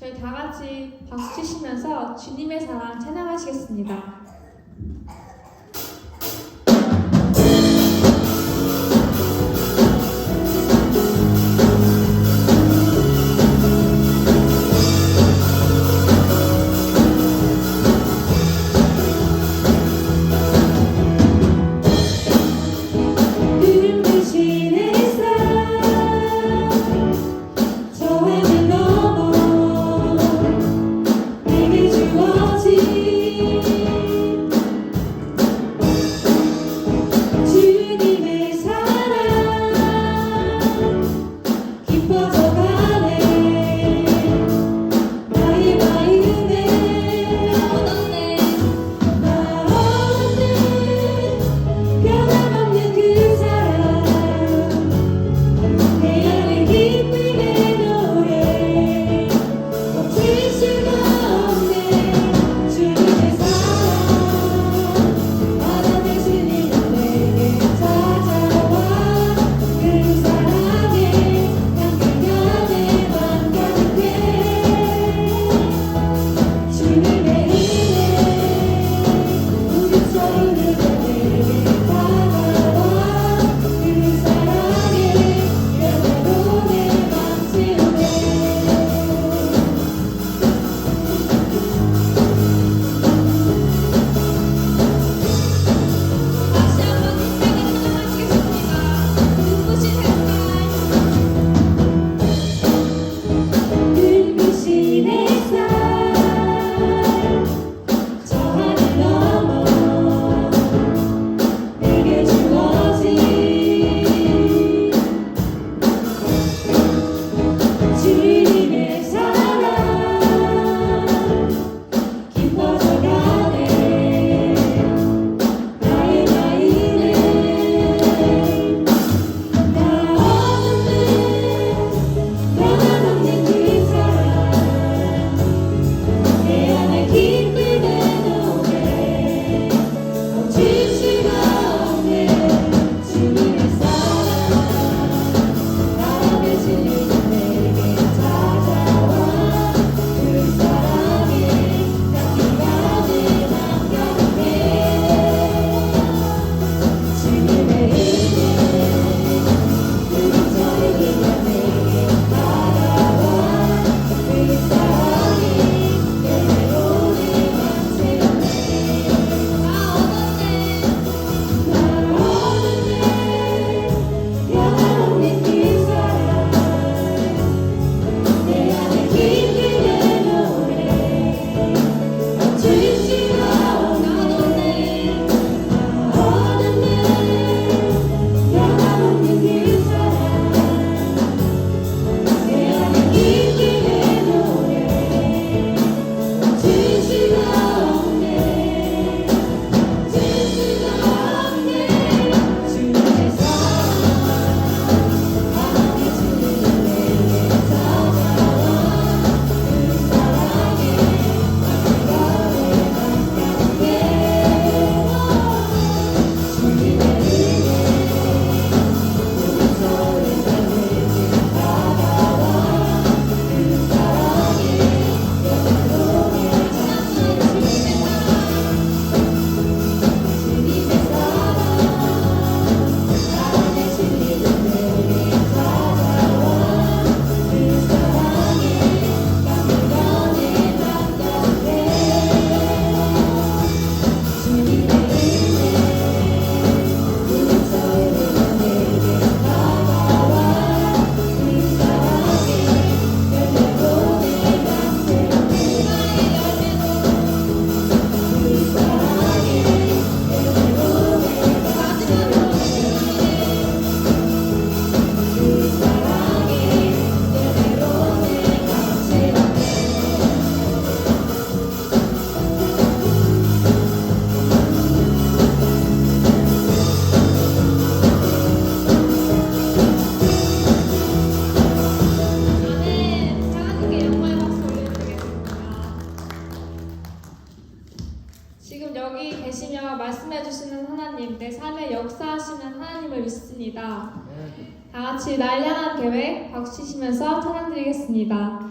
저희 다 같이 박수 치시면서 주님의 사랑 찬양하시겠습니다. 믿습니다. 다 같이 날 향한 계획 박수 치시면서 찬양드리겠습니다.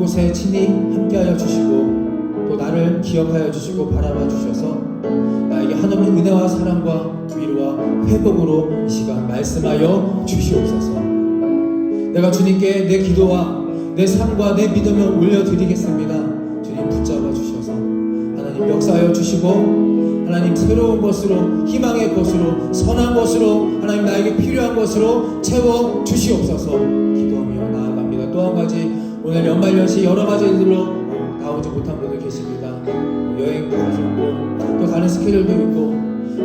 이곳에 친히 함께하여 주시고 또 나를 기억하여 주시고 바라봐 주셔서 나에게 하나님의 은혜와 사랑과 위로와 회복으로 이 시간 말씀하여 주시옵소서. 내가 주님께 내 기도와 내 삶과 내 믿음을 올려드리겠습니다. 주님 붙잡아 주셔서 하나님 역사하여 주시고 하나님 새로운 것으로 희망의 것으로 선한 것으로 하나님 나에게 필요한 것으로 채워 주시옵소서 기도하며 나아갑니다. 또 한 가지 오늘 연말연시 여러 가지 일들로 나오지 못한 분들 계십니다. 여행도 가셨고 또 다른 스케줄도 있고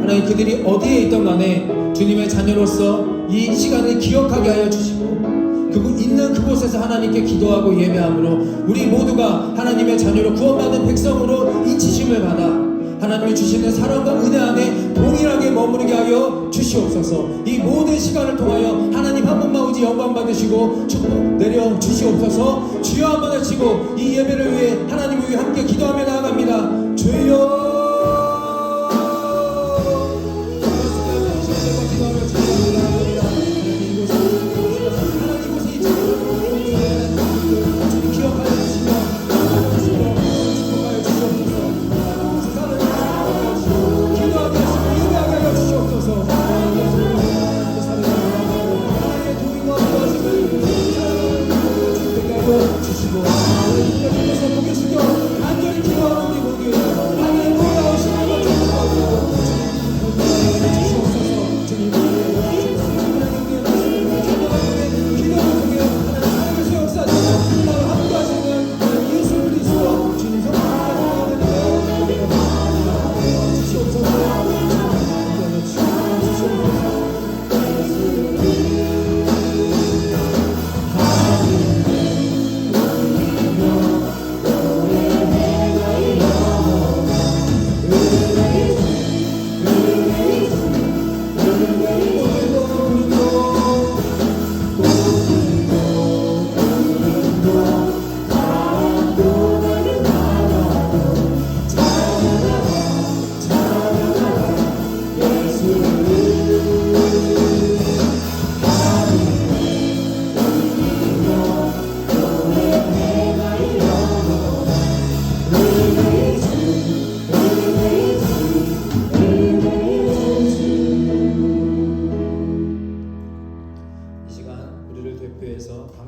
하나님 그들이 어디에 있던 간에 주님의 자녀로서 이 시간을 기억하게 하여 주시고 있는 그곳에서 하나님께 기도하고 예배함으로 우리 모두가 하나님의 자녀로 구원받은 백성으로 인치심을 받아 하나님이 주시는 사랑과 은혜 안에 동일하게 머무르게 하여 주시옵소서. 이 모든 시간을 통하여 하나님 한 분만 오직 영광 받으시고 축복 내려 주시옵소서. 주여 한번 외치고 이 예배를 위해 하나님을 위해 함께 기도하며 나아갑니다. 주여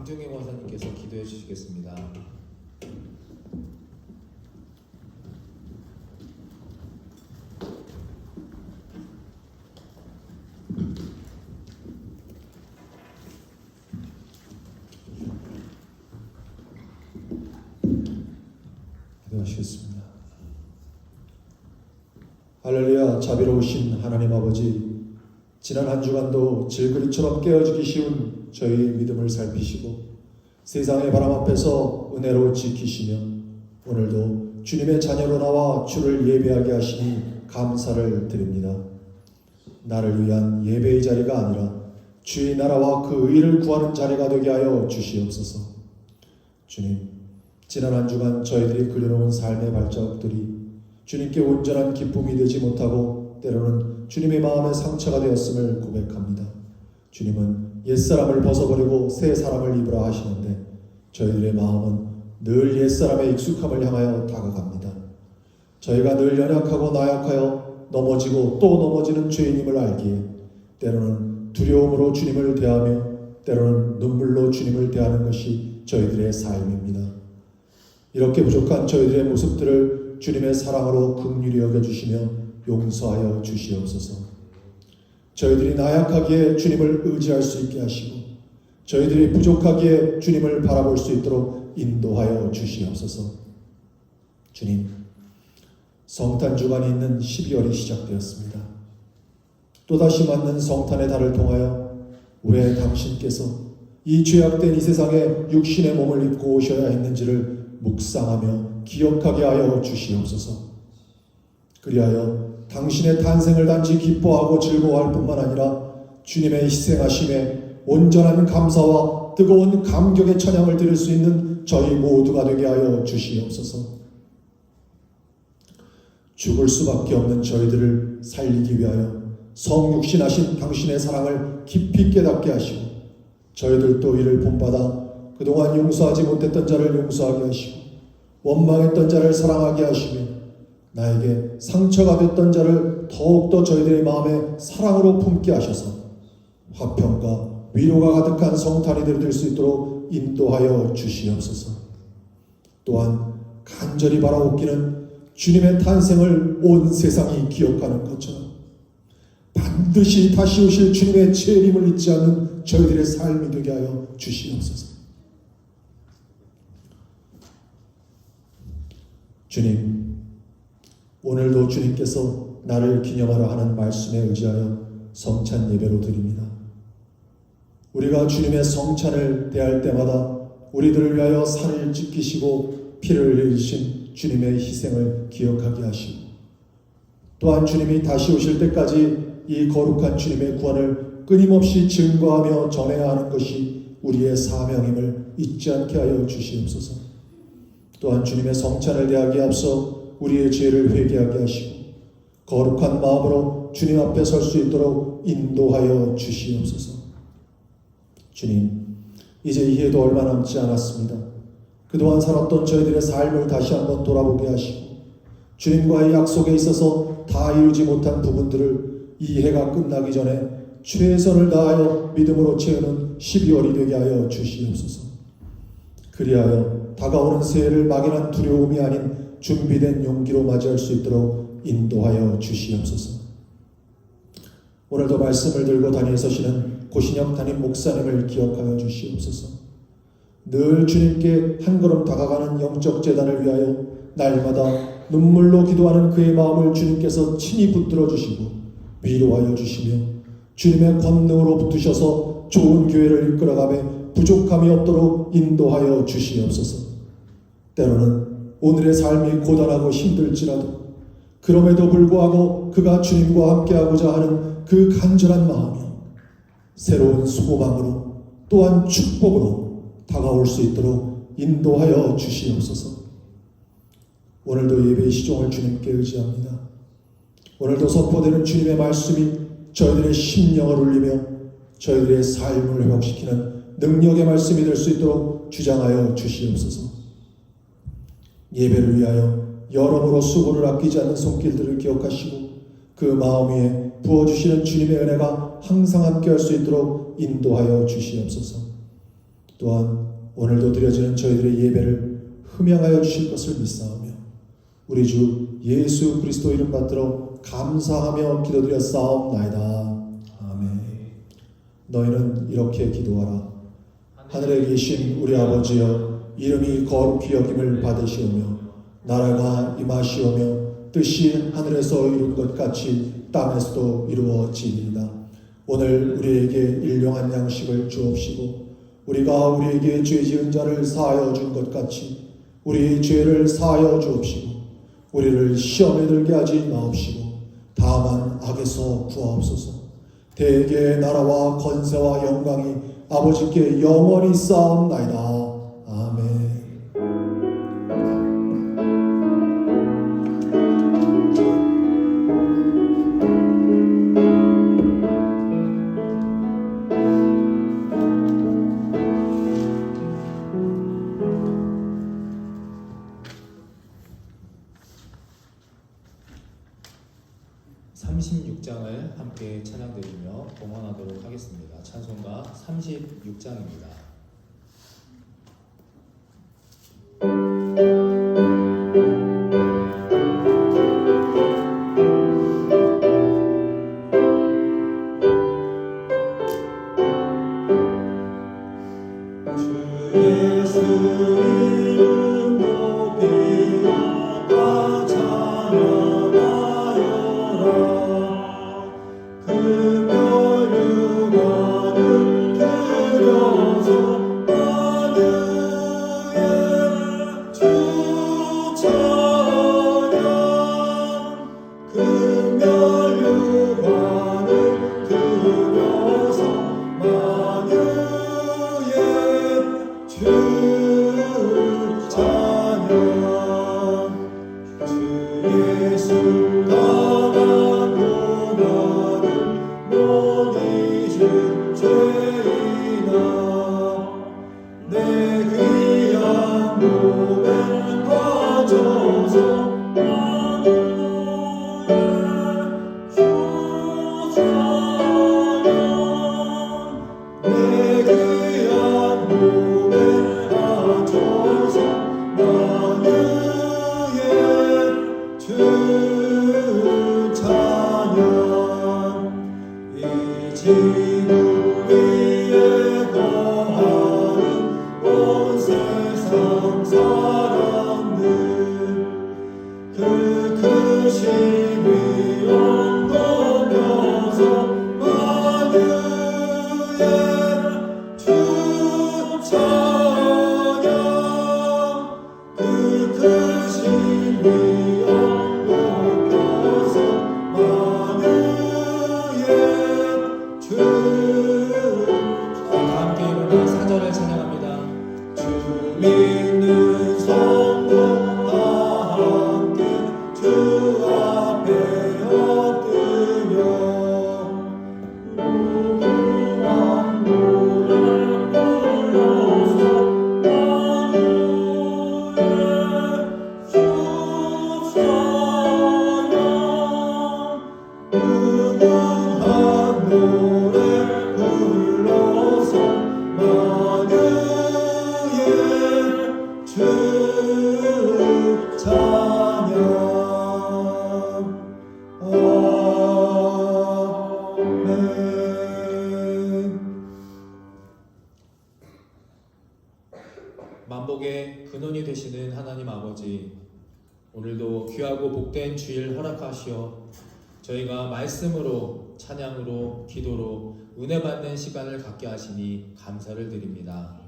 강정혜 원사님께서 기도해 주시겠습니다. 기도하시겠습니다. 할렐루야. 자비로우신 하나님 아버지, 지난 한 주간도 질그릇처럼 깨어지기 쉬운 저희 믿음을 살피시고 세상의 바람 앞에서 은혜로 지키시며 오늘도 주님의 자녀로 나와 주를 예배하게 하시니 감사를 드립니다. 나를 위한 예배의 자리가 아니라 주의 나라와 그 의를 구하는 자리가 되게 하여 주시옵소서. 주님, 지난 한 주간 저희들이 그려놓은 삶의 발자국들이 주님께 온전한 기쁨이 되지 못하고 때로는 주님의 마음에 상처가 되었음을 고백합니다. 주님은 옛사람을 벗어버리고 새 사람을 입으라 하시는데 저희들의 마음은 늘 옛사람의 익숙함을 향하여 다가갑니다. 저희가 늘 연약하고 나약하여 넘어지고 또 넘어지는 죄인임을 알기에 때로는 두려움으로 주님을 대하며 때로는 눈물로 주님을 대하는 것이 저희들의 삶입니다. 이렇게 부족한 저희들의 모습들을 주님의 사랑으로 긍휼히 여겨주시며 용서하여 주시옵소서. 저희들이 나약하기에 주님을 의지할 수 있게 하시고 저희들이 부족하기에 주님을 바라볼 수 있도록 인도하여 주시옵소서. 주님, 성탄 주간이 있는 12월이 시작되었습니다. 또다시 맞는 성탄의 달을 통하여 올해 당신께서 이 죄악된 이 세상에 육신의 몸을 입고 오셔야 했는지를 묵상하며 기억하게 하여 주시옵소서. 그리하여 당신의 탄생을 단지 기뻐하고 즐거워할 뿐만 아니라 주님의 희생하심에 온전한 감사와 뜨거운 감격의 찬양을 드릴 수 있는 저희 모두가 되게 하여 주시옵소서. 죽을 수밖에 없는 저희들을 살리기 위하여 성육신하신 당신의 사랑을 깊이 깨닫게 하시고 저희들도 이를 본받아 그동안 용서하지 못했던 자를 용서하게 하시고 원망했던 자를 사랑하게 하시며 나에게 상처가 됐던 자를 더욱더 저희들의 마음에 사랑으로 품게 하셔서 화평과 위로가 가득한 성탄이 될 수 있도록 인도하여 주시옵소서. 또한 간절히 바라옵기는 주님의 탄생을 온 세상이 기억하는 것처럼 반드시 다시 오실 주님의 재림을 잊지 않는 저희들의 삶이 되게 하여 주시옵소서. 주님, 오늘도 주님께서 나를 기념하라 하는 말씀에 의지하여 성찬 예배로 드립니다. 우리가 주님의 성찬을 대할 때마다 우리들을 위하여 살을 찢기시고 피를 흘리신 주님의 희생을 기억하게 하시고 또한 주님이 다시 오실 때까지 이 거룩한 주님의 구원을 끊임없이 증거하며 전해야 하는 것이 우리의 사명임을 잊지 않게 하여 주시옵소서. 또한 주님의 성찬을 대하기에 앞서 우리의 죄를 회개하게 하시고 거룩한 마음으로 주님 앞에 설 수 있도록 인도하여 주시옵소서. 주님, 이제 이해도 얼마 남지 않았습니다. 그동안 살았던 저희들의 삶을 다시 한번 돌아보게 하시고 주님과의 약속에 있어서 다 이루지 못한 부분들을 이 해가 끝나기 전에 최선을 다하여 믿음으로 채우는 12월이 되게 하여 주시옵소서. 그리하여 다가오는 새해를 막연한 두려움이 아닌 준비된 용기로 맞이할 수 있도록 인도하여 주시옵소서. 오늘도 말씀을 들고 다니서시는 고신영 담임 목사님을 기억하여 주시옵소서. 늘 주님께 한 걸음 다가가는 영적 재단을 위하여 날마다 눈물로 기도하는 그의 마음을 주님께서 친히 붙들어 주시고 위로하여 주시며 주님의 권능으로 붙으셔서 좋은 교회를 이끌어가며 부족함이 없도록 인도하여 주시옵소서. 때로는 오늘의 삶이 고단하고 힘들지라도 그럼에도 불구하고 그가 주님과 함께하고자 하는 그 간절한 마음이 새로운 소망으로 또한 축복으로 다가올 수 있도록 인도하여 주시옵소서. 오늘도 예배의 시종을 주님께 의지합니다. 오늘도 선포되는 주님의 말씀이 저희들의 심령을 울리며 저희들의 삶을 회복시키는 능력의 말씀이 될 수 있도록 주장하여 주시옵소서. 예배를 위하여 여러모로 수고를 아끼지 않는 손길들을 기억하시고 그 마음 위에 부어주시는 주님의 은혜가 항상 함께할 수 있도록 인도하여 주시옵소서. 또한 오늘도 드려지는 저희들의 예배를 흠양하여 주실 것을 믿사오며 우리 주 예수 그리스도 이름 받들어 감사하며 기도드렸사옵나이다. 아멘. 너희는 이렇게 기도하라. 하늘에 계신 우리 아버지여, 이름이 거룩히 여김을 받으시오며 나라가 임하시오며 뜻이 하늘에서 이룬 것 같이 땅에서도 이루어지리이다. 오늘 우리에게 일용할 양식을 주옵시고 우리가 우리에게 죄 지은 자를 사하여 준 것 같이 우리의 죄를 사하여 주옵시고 우리를 시험에 들게 하지 마옵시고 다만 악에서 구하옵소서. 대개 나라와 권세와 영광이 아버지께 영원히 쌓옵나이다. 아멘. 함께 찬양드리며 봉헌하도록 하겠습니다. 찬송가 36장입니다. 그 별 육안을 들여서 위엄 높여서 만유의 주 찬양 그 크신 위엄 높여서 만유의 주 다 함께 일어나 사절을 찬양합니다. 주 믿는 성도 다 함께 주 앞에 엎드려 무궁한 노래 불러서 만유의 주 찬양 무궁한 노래 불러서 만유의 주 찬양 아멘. 만복의 근원이 되시는 하나님 아버지, 오늘도 귀하고 복된 주일 허락하시어 저희가 말씀으로, 찬양으로, 기도로 은혜 받는 시간을 갖게 하시니 감사를 드립니다.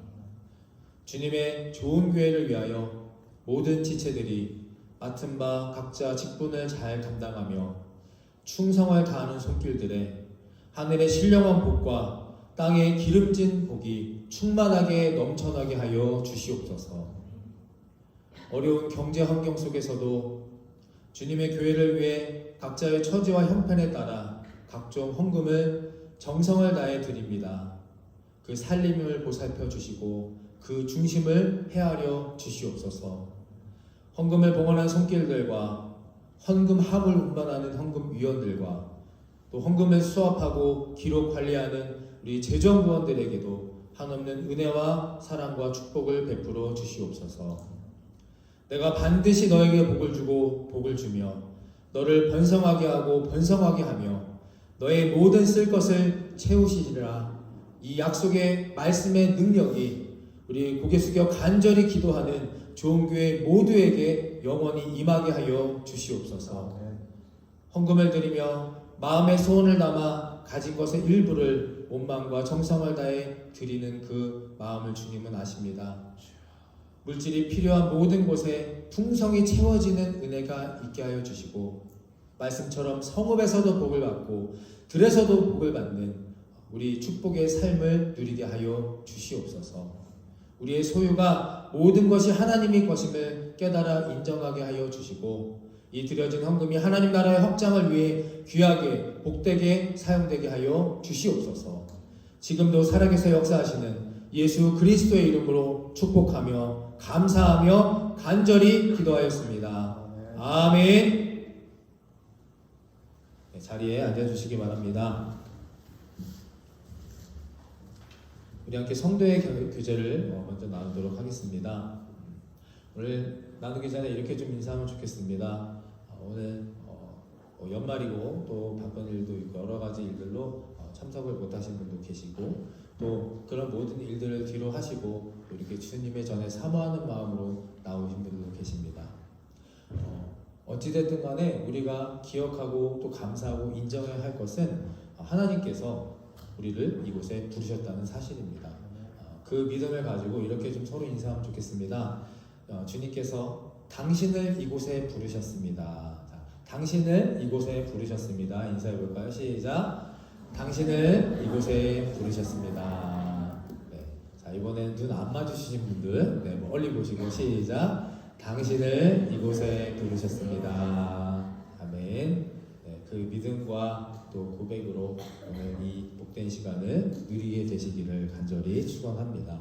주님의 좋은 교회를 위하여 모든 지체들이 맡은 바 각자 직분을 잘 감당하며 충성을 다하는 손길들에 하늘의 신령한 복과 땅의 기름진 복이 충만하게 넘쳐나게 하여 주시옵소서. 어려운 경제 환경 속에서도 주님의 교회를 위해 각자의 처지와 형편에 따라 각종 헌금을 정성을 다해 드립니다. 그 살림을 보살펴 주시고 그 중심을 헤아려 주시옵소서. 헌금을 봉헌한 손길들과 헌금 합을 운반하는 헌금위원들과 또 헌금을 수합하고 기록 관리하는 우리 재정부원들에게도 한없는 은혜와 사랑과 축복을 베풀어 주시옵소서. 내가 반드시 너에게 복을 주고 복을 주며 너를 번성하게 하고 번성하게 하며 너의 모든 쓸 것을 채우시리라. 이 약속의 말씀의 능력이 우리 고개 숙여 간절히 기도하는 좋은 교회 모두에게 영원히 임하게 하여 주시옵소서. 헌금을 드리며 마음의 소원을 담아 가진 것의 일부를 온 마음과 정성을 다해 드리는 그 마음을 주님은 아십니다. 물질이 필요한 모든 곳에 풍성히 채워지는 은혜가 있게 하여 주시고 말씀처럼 성읍에서도 복을 받고 들에서도 복을 받는 우리 축복의 삶을 누리게 하여 주시옵소서. 우리의 소유가 모든 것이 하나님의 것임을 깨달아 인정하게 하여 주시고 이 드려진 헌금이 하나님 나라의 확장을 위해 귀하게 복되게 사용되게 하여 주시옵소서. 지금도 살아계셔 역사하시는 예수 그리스도의 이름으로 축복하며 감사하며 간절히 기도하였습니다. 아멘. 네, 자리에 앉아주시기 바랍니다. 우리 함께 성도의 교제를 먼저 나누도록 하겠습니다. 오늘 나누기 전에 이렇게 좀 인사하면 좋겠습니다. 오늘 연말이고 또 바쁜 일도 있고 여러 가지 일들로 참석을 못하신 분도 계시고 또 그런 모든 일들을 뒤로 하시고 이렇게 주님의 전에 사모하는 마음으로 나오신 분들도 계십니다. 어찌됐든 간에 우리가 기억하고 또 감사하고 인정해야 할 것은 하나님께서 우리를 이곳에 부르셨다는 사실입니다. 그 믿음을 가지고 이렇게 좀 서로 인사하면 좋겠습니다. 주님께서 당신을 이곳에 부르셨습니다. 자, 당신을 이곳에 부르셨습니다. 인사해 볼까요? 시작. 당신을 이곳에 부르셨습니다. 네. 자, 이번에는 눈 안 마주치신 분들, 네, 멀리 보시고 시작. 당신을 이곳에 부르셨습니다. 아멘. 네, 그 믿음과 또 고백으로 오늘 이 복된 시간을 누리게 되시기를 간절히 축원합니다.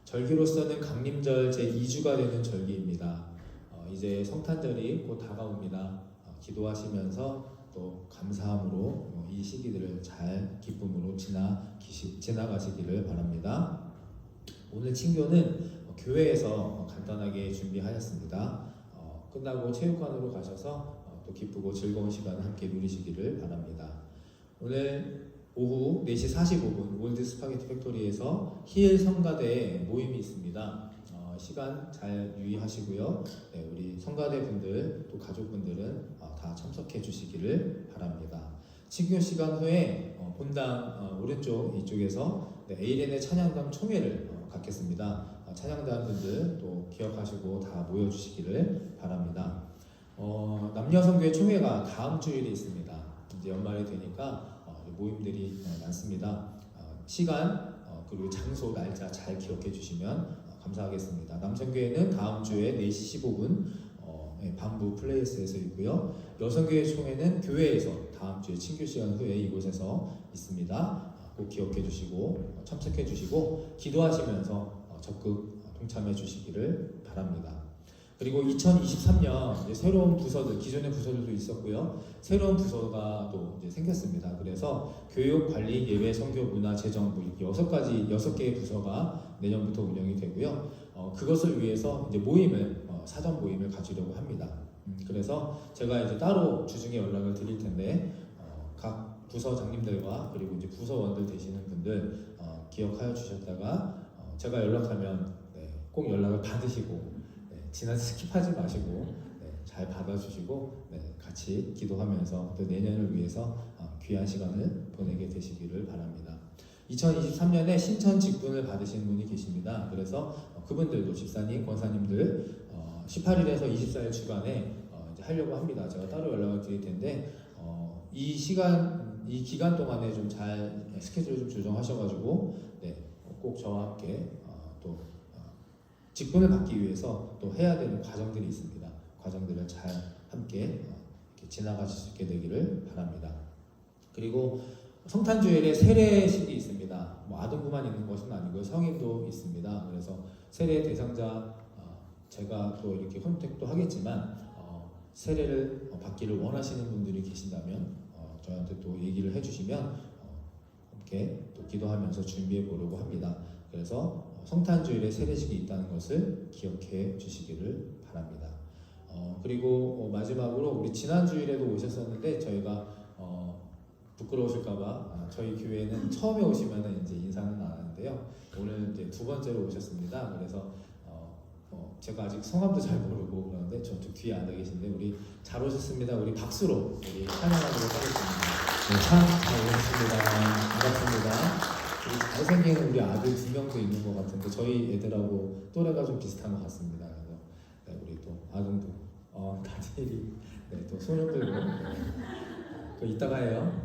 절기로서는 강림절 제2주가 되는 절기입니다. 이제 성탄절이 곧 다가옵니다. 기도하시면서 또 감사함으로 이 시기들을 잘 기쁨으로 지나가시기를 바랍니다. 오늘 친교는 교회에서 간단하게 준비하였습니다. 끝나고 체육관으로 가셔서 또 기쁘고 즐거운 시간을 함께 누리시기를 바랍니다. 오늘 오후 4시 45분 올드 스파게티 팩토리에서 히일 성가대 모임이 있습니다. 시간 잘 유의하시고요. 네, 우리 성가대 분들 또 가족분들은 다 참석해 주시기를 바랍니다. 친교 시간 후에 본당 오른쪽 이쪽에서 네, 에이렌의 찬양단 총회를 갖겠습니다. 찬양단 분들 또 기억하시고 다 모여주시기를 바랍니다. 남녀 성교회 총회가 다음 주일에 있습니다. 이제 연말이 되니까 모임들이 많습니다. 시간 그리고 장소 날짜 잘 기억해 주시면 감사하겠습니다. 남성교회는 다음 주에 4시 15분 반부 플레이스에서 있고요. 여성교회 총회는 교회에서 다음 주에 친교 시간 후에 이곳에서 있습니다. 꼭 기억해 주시고 참석해 주시고 기도하시면서 적극 동참해 주시기를 바랍니다. 그리고 2023년 이제 새로운 부서들, 기존의 부서들도 있었고요. 새로운 부서가 또 이제 생겼습니다. 그래서 교육, 관리, 예외, 선교, 문화, 재정부 이렇게 6개의 부서가 내년부터 운영이 되고요. 그것을 위해서 이제 모임을 사전 모임을 가지려고 합니다. 그래서 제가 이제 따로 주중에 연락을 드릴 텐데 각 부서장님들과 그리고 이제 부서원들 되시는 분들 기억하여 주셨다가 제가 연락하면 꼭 연락을 받으시고 지나서 스킵하지 마시고 잘 받아주시고 같이 기도하면서 또 내년을 위해서 귀한 시간을 보내게 되시기를 바랍니다. 2023년에 신천 직분을 받으신 분이 계십니다. 그래서 그분들도 집사님, 권사님들 18일에서 24일 주간에 이제 하려고 합니다. 제가 따로 연락을 드릴 텐데 이 기간 동안에 좀 잘 스케줄을 좀 조정하셔가지고 꼭 저와 함께 또 직분을 받기 위해서 또 해야 되는 과정들이 있습니다. 과정들을 잘 함께 이렇게 지나가실 수 있게 되기를 바랍니다. 그리고 성탄주일에 세례식이 있습니다. 아동부만 있는 것은 아니고요. 성인도 있습니다. 그래서 세례 대상자 제가 또 이렇게 컨택도 하겠지만 세례를 받기를 원하시는 분들이 계신다면 저한테 또 얘기를 해주시면 함께 또 기도하면서 준비해 보려고 합니다. 그래서 성탄주일에 세례식이 있다는 것을 기억해 주시기를 바랍니다. 그리고 마지막으로 우리 지난주일에도 오셨었는데 저희가 부끄러우실까봐 저희 교회는 처음에 오시면은 이제 인사는 안 하는데요. 오늘 이제 2번째로 오셨습니다. 그래서 제가 아직 성함도 잘 모르고 그러는데 저쪽 뒤에 앉아 계신데 우리 잘 오셨습니다. 우리 박수로 우리 찬양하도록 하겠습니다. 참 잘 오셨습니다. 반갑습니다. 잘생긴 우리 아들 2명도 있는 것 같은데 저희 애들하고 또래가 좀 비슷한 것 같습니다. 그래서 우리 또 아동부 다니엘이 또 손을 들고 그 이따가 해요.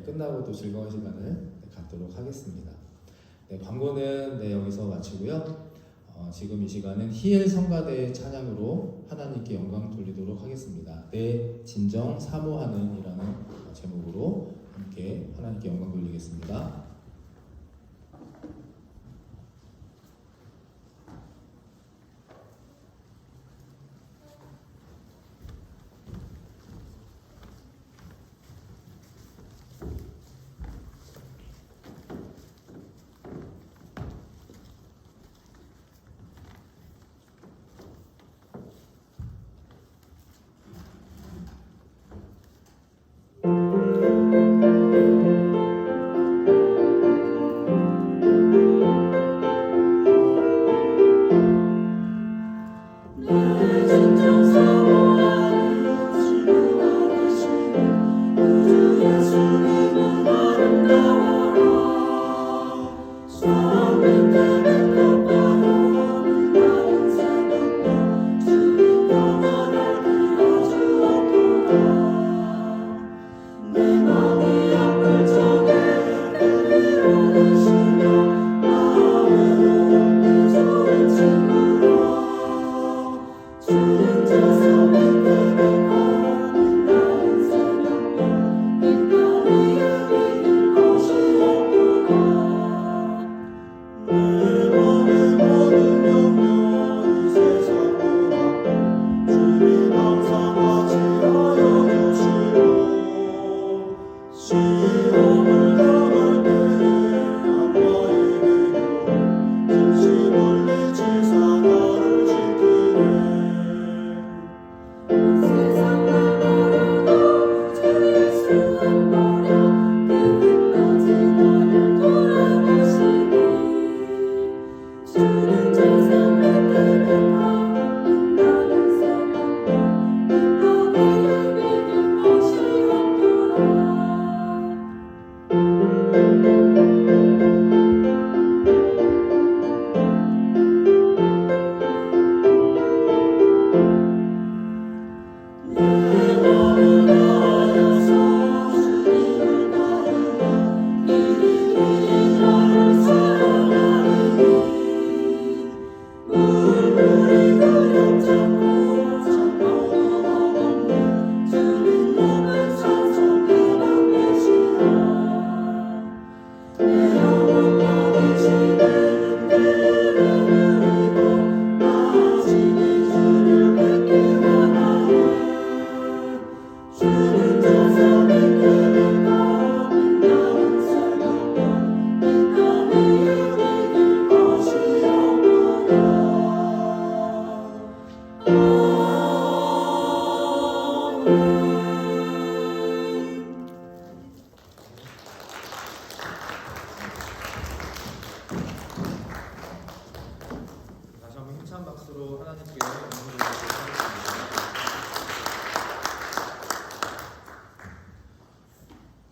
끝나고 또 즐거운 시간을 갖도록 하겠습니다. 광고는 여기서 마치고요. 지금 이 시간은 히엘 성가대의 찬양으로 하나님께 영광 돌리도록 하겠습니다. 내 진정 사모하는이라는 제목으로 함께 하나님께 영광 돌리겠습니다. 다시 한번 힘찬 박수로 하나님께 영광을 드리도록 하겠습니다.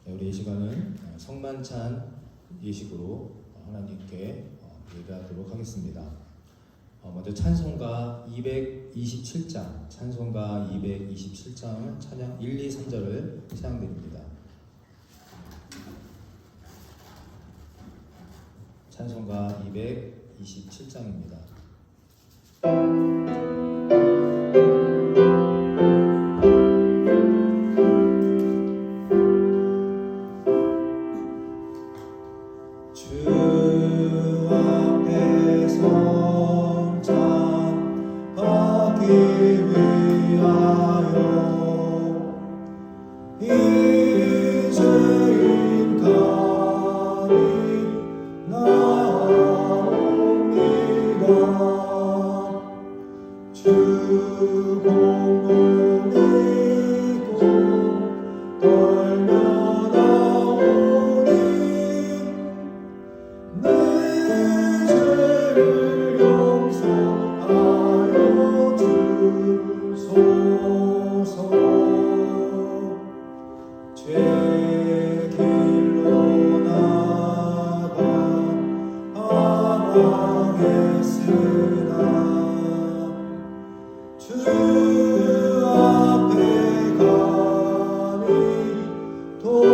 네, 우리 이 시간은 성만찬 예식으로 하나님께 예배하도록 하겠습니다. 먼저 찬송가 227장, 찬송가 227장을 찬양 1, 2, 3절을 찬양드립니다. 찬송가 227장입니다. 주 앞에 성찬하기 위하여 이 죄인 감이 나옵니다. 주 공을 믿고 떨며 나오니 내 죄를 용서하여 주소서. 죄 길로 나가 망했으나 주 앞에 감히 돌아옵니다.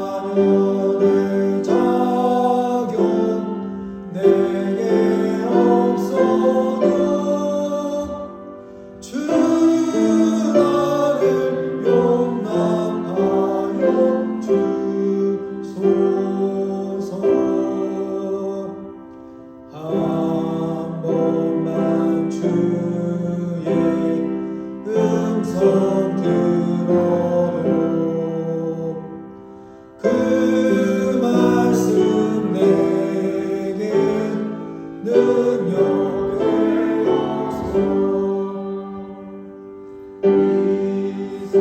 자녀의 자격 내게 없어도 주 나를 용납하여 주소서. 한 번만 주의 음성 들어도 그 말씀 내게 능력의 요소. 이 세상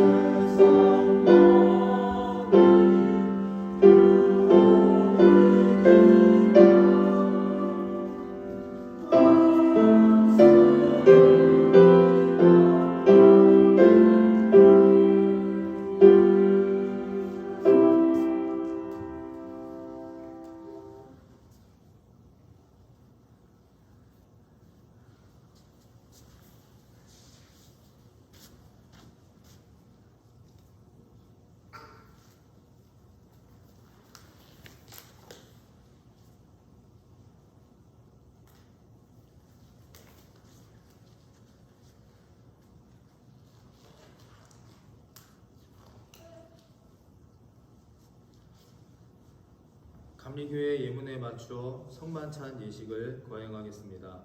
감리교회 예문에 맞추어 성만찬 예식을 거행하겠습니다.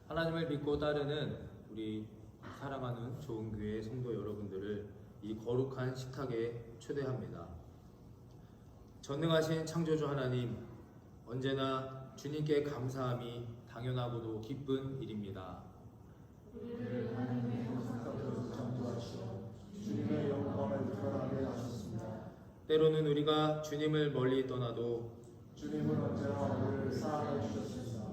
하나님을 믿고 따르는 우리 사랑하는 좋은 교회 성도 여러분들을 이 거룩한 식탁에 초대합니다. 전능하신 창조주 하나님, 언제나 주님께 감사함이 당연하고도 기쁜 일입니다. 우리를 하나님의 형상대로 창조하시어 주님의 영광을 드러나게 하셨습니다. 때로는 우리가 주님을 멀리 떠나도 주님은 언제나 우리를 사랑해 주셨습니다.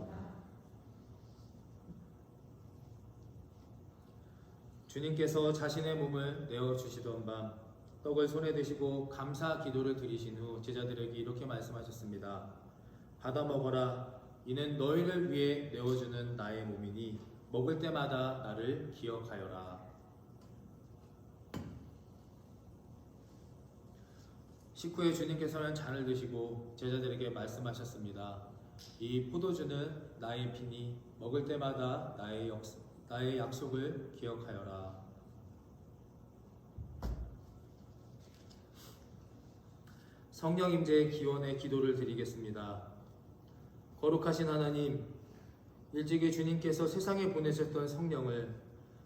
주님께서 자신의 몸을 내어주시던 밤 떡을 손에 드시고 감사 기도를 드리신 후 제자들에게 이렇게 말씀하셨습니다. 받아 먹어라. 이는 너희를 위해 내어주는 나의 몸이니 먹을 때마다 나를 기억하여라. 식후에 주님께서는 잔을 드시고 제자들에게 말씀하셨습니다. 이 포도주는 나의 피니 먹을 때마다 나의 약속을 기억하여라. 성령 임재의 기원의 기도를 드리겠습니다. 거룩하신 하나님, 일찍이 주님께서 세상에 보내셨던 성령을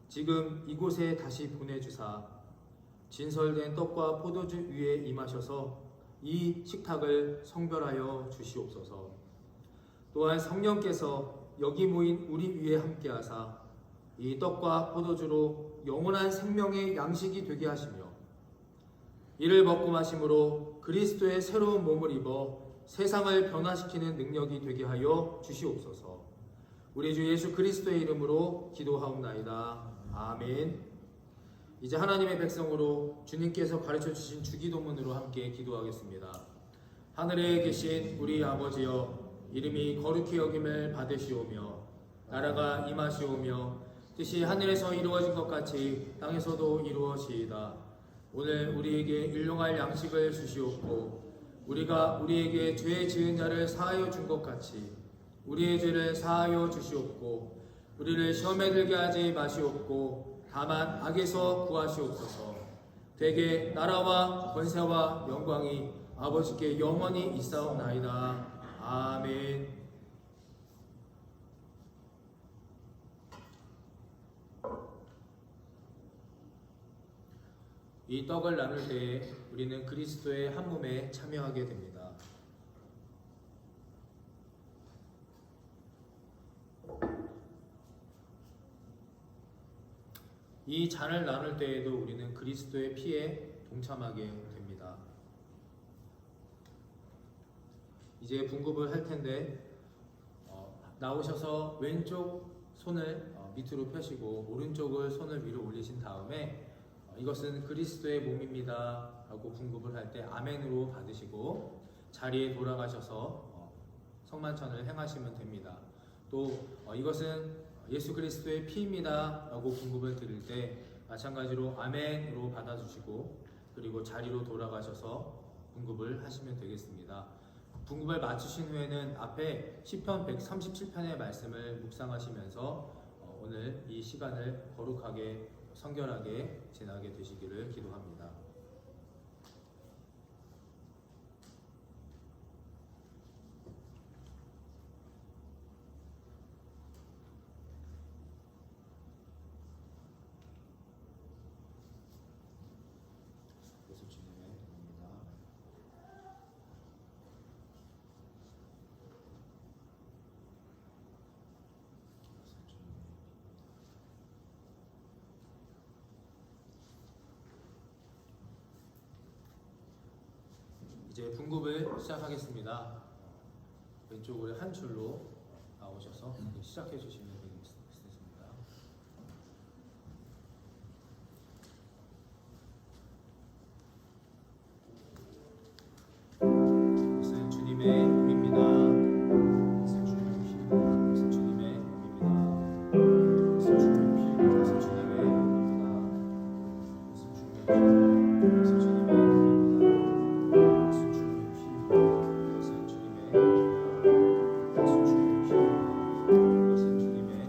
지금 이곳에 다시 보내주사 진설된 떡과 포도주 위에 임하셔서 이 식탁을 성별하여 주시옵소서. 또한 성령께서 여기 모인 우리 위에 함께하사 이 떡과 포도주로 영원한 생명의 양식이 되게 하시며 이를 먹고 마심으로 그리스도의 새로운 몸을 입어 세상을 변화시키는 능력이 되게 하여 주시옵소서. 우리 주 예수 그리스도의 이름으로 기도하옵나이다. 아멘. 이제 하나님의 백성으로 주님께서 가르쳐 주신 주기도문으로 함께 기도하겠습니다. 하늘에 계신 우리 아버지여, 이름이 거룩히 여김을 받으시오며 나라가 임하시오며 뜻이 하늘에서 이루어진 것 같이 땅에서도 이루어지이다. 오늘 우리에게 일용할 양식을 주시옵고 우리가 우리에게 죄 지은 자를 사하여 준 것 같이 우리의 죄를 사하여 주시옵고 우리를 시험에 들게 하지 마시옵고 다만 악에서 구하시옵소서. 되게 나라와 권세와 영광이 아버지께 영원히 있사옵나이다. 아멘. 이 떡을 나눌 때에 우리는 그리스도의 한 몸에 참여하게 됩니다. 이 잔을 나눌 때에도 우리는 그리스도의 피에 동참하게 됩니다. 이제 분급을 할 텐데 나오셔서 왼쪽 손을 밑으로 펴시고 오른쪽을 손을 위로 올리신 다음에 이것은 그리스도의 몸입니다 하고 분급을 할 때 아멘으로 받으시고 자리에 돌아가셔서 성만찬을 행하시면 됩니다. 또 이것은 예수 그리스도의 피입니다 라고 분급을 드릴 때 마찬가지로 아멘으로 받아주시고 그리고 자리로 돌아가셔서 분급을 하시면 되겠습니다. 분급을 마치신 후에는 앞에 시편 137편의 말씀을 묵상하시면서 오늘 이 시간을 거룩하게 성결하게 지나게 되시기를 기도합니다. 예수 주님의 이름입니다. 이제 분급을 시작하겠습니다. 왼쪽으로 한 줄로 나오셔서 시작해 주시면 되겠습니다. 이것은 주님의 몸입니다. 이것은 주님의 피, 이것은 주님의 몸입니다. 이것은 주님의 피, 이것은 주님의 몸입니다. 이것은 주님의 피, 이것은 주님의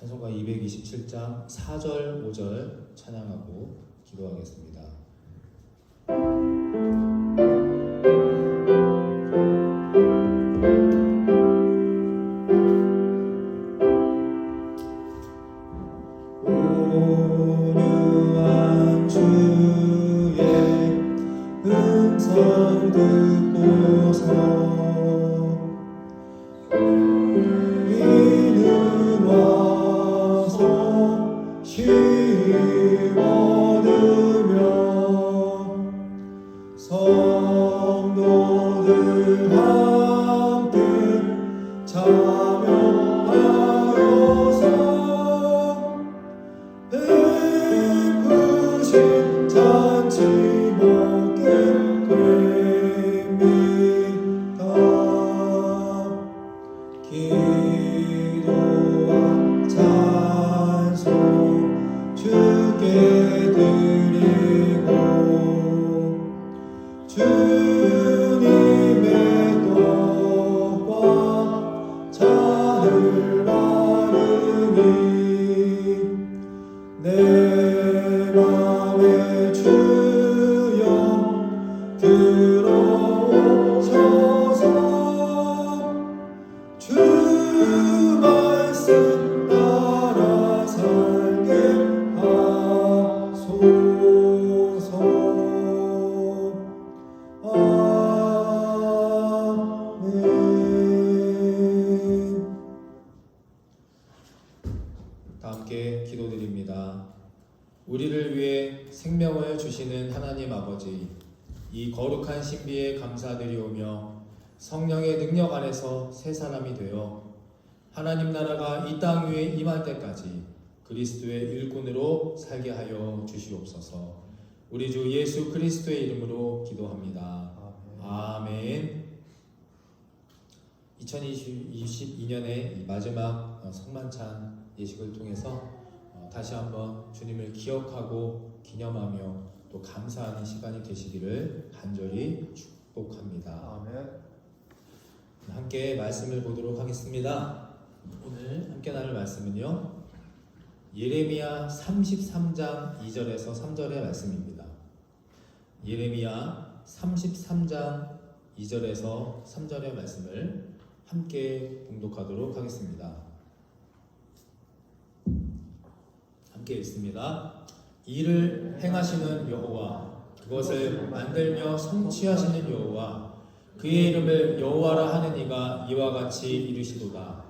찬송가 227장 4절 5절 찬양하고 기도하겠습니다. 온유한 주의 음성 듣고서 이는 와서 힘 얻으며 성도들 함께 참여하여서 베푸신 잔치 먹게 됩니다. 기도와 찬송 주께 드리고 주님의 떡과 잔을 나누니 내 맘에 주여 들어오셔서 주 말씀 따라 살게 하소서. 아멘. 다 함께 기도드립니다. 우리를 위해 생명을 주시는 하나님 아버지, 이 거룩한 신비에 감사드리오며 성령의 능력 안에서 새 사람이 되어 하나님 나라가 이 땅 위에 임할 때까지 그리스도의 일꾼으로 살게 하여 주시옵소서. 우리 주 예수 그리스도의 이름으로 기도합니다. 아멘. 2022년의 마지막 성만찬 예식을 통해서 다시 한번 주님을 기억하고 기념하며 또 감사하는 시간이 되시기를 간절히 축복합니다. 아멘. 함께 말씀을 보도록 하겠습니다. 오늘 함께 나눌 말씀은요, 예레미야 33장 2절에서 3절의 말씀입니다. 예레미야 33장 2절에서 3절의 말씀을 함께 봉독하도록 하겠습니다. 함께 읽습니다. 이를 행하시는 여호와, 그것을 만들며 성취하시는 여호와, 그의 이름을 여호와라 하는 이가 이와 같이 이르시도다.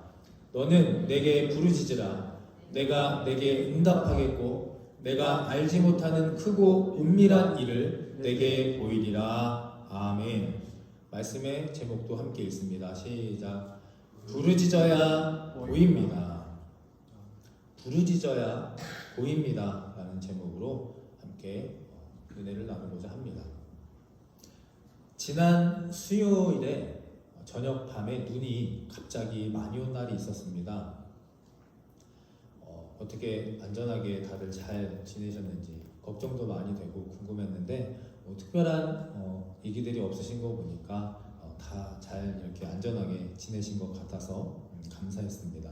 너는 내게 부르짖으라. 내가 내게 응답하겠고 내가 알지 못하는 크고 은밀한 일을 내게 보이리라. 아멘. 말씀의 제목도 함께 읽습니다. 시작. 부르짖어야 보입니다. 부르짖어야 보입니다 라는 제목으로 함께 은혜를 나누고자 합니다. 지난 수요일에 저녁 밤에 눈이 갑자기 많이 온 날이 있었습니다. 어떻게 안전하게 다들 잘 지내셨는지 걱정도 많이 되고 궁금했는데 특별한 얘기들이 없으신 거 보니까 다 잘 이렇게 안전하게 지내신 것 같아서 감사했습니다.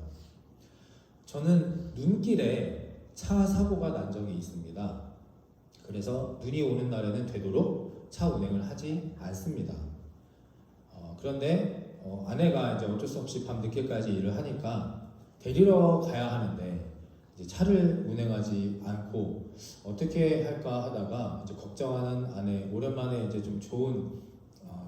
저는 눈길에 차 사고가 난 적이 있습니다. 그래서 눈이 오는 날에는 되도록 차 운행을 하지 않습니다. 그런데 아내가 이제 어쩔 수 없이 밤 늦게까지 일을 하니까 데리러 가야 하는데 이제 차를 운행하지 않고 어떻게 할까 하다가 이제 걱정하는 아내, 오랜만에 이제 좀 좋은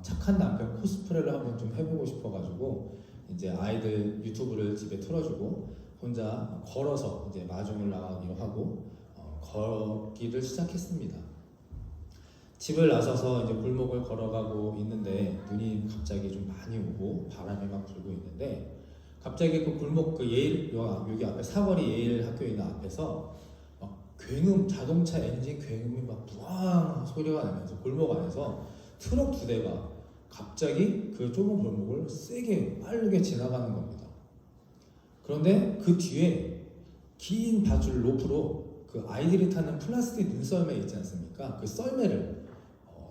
착한 남편 코스프레를 한번 좀 해보고 싶어가지고 이제 아이들 유튜브를 집에 틀어주고 혼자 걸어서 이제 마중을 나가기로 하고 걷기를 시작했습니다. 집을 나서서 이제 골목을 걸어가고 있는데 눈이 갑자기 좀 많이 오고 바람이 막 불고 있는데 갑자기 그 골목 그 예일 여기 앞에 사거리 예일 학교에 있는 앞에서 막 굉음 자동차 엔진 굉음이 막 부앙 소리가 나면서 골목 안에서 트럭 2대가 갑자기 그 좁은 골목을 세게 빠르게 지나가는 겁니다. 그런데 그 뒤에 긴 밧줄 로프로 그 아이들이 타는 플라스틱 눈썰매 있지 않습니까? 그 썰매를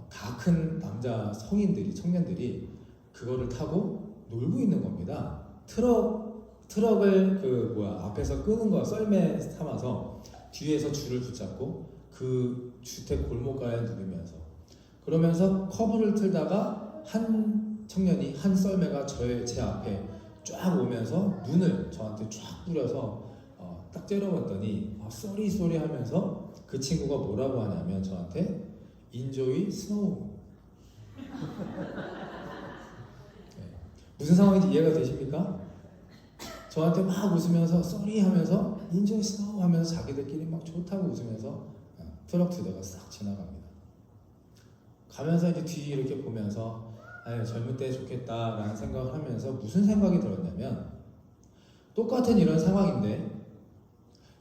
다 큰 남자 성인들이 청년들이 그거를 타고 놀고 있는 겁니다. 트럭 트럭을 앞에서 끄는 거야. 썰매 삼아서 뒤에서 줄을 붙잡고 그 주택 골목가에 누르면서, 그러면서 커브를 틀다가 한 청년이, 한 썰매가 제 앞에 쫙 오면서 눈을 저한테 쫙 뿌려서 딱 째려봤더니 쏘리 하면서 그 친구가 뭐라고 하냐면 저한테 인조이 스노우. 네. 무슨 상황인지 이해가 되십니까? 저한테 막 웃으면서 쏘리 하면서 인조이 스노우 하면서 자기들끼리 막 좋다고 웃으면서 트럭 두 대가 싹 지나갑니다. 가면서 이제 뒤 이렇게 보면서 아유, 젊을 때 좋겠다라는 생각을 하면서 무슨 생각이 들었냐면, 똑같은 이런 상황인데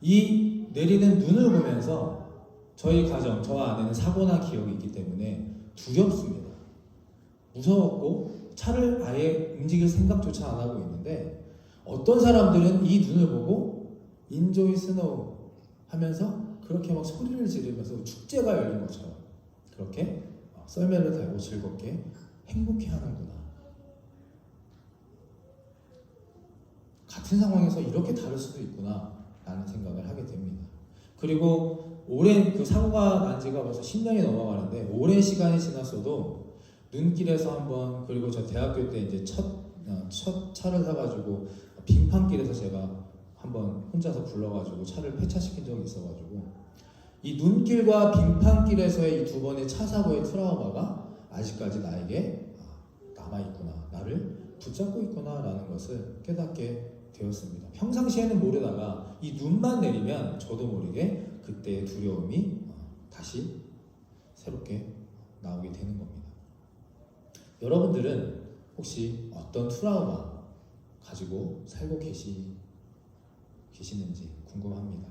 이 내리는 눈을 보면서 저희 가정, 저 안에는 사고나 기억이 있기 때문에 두렵습니다. 무서웠고 차를 아예 움직일 생각조차 안 하고 있는데, 어떤 사람들은 이 눈을 보고 인조이 스노우 하면서 그렇게 막 소리를 지르면서 축제가 열린 것처럼 그렇게 썰매를 달고 즐겁게 행복해 하는구나. 같은 상황에서 이렇게 다를 수도 있구나 라는 생각을 하게 됩니다. 그리고 오랜 그 사고가 난 지가 벌써 10년이 넘어가는데, 오랜 시간이 지났어도 눈길에서 한번, 그리고 저 대학교 때 이제 첫 차를 사가지고 빙판길에서 제가 한번 혼자서 불러가지고 차를 폐차시킨 적이 있어가지고, 이 눈길과 빙판길에서의 이 두 번의 차 사고의 트라우마가 아직까지 나에게 남아있구나, 나를 붙잡고 있구나 라는 것을 깨닫게 되었습니다. 평상시에는 모르다가 이 눈만 내리면 저도 모르게 그때의 두려움이 다시 새롭게 나오게 되는 겁니다. 여러분들은 혹시 어떤 트라우마 가지고 살고 계시는지 궁금합니다.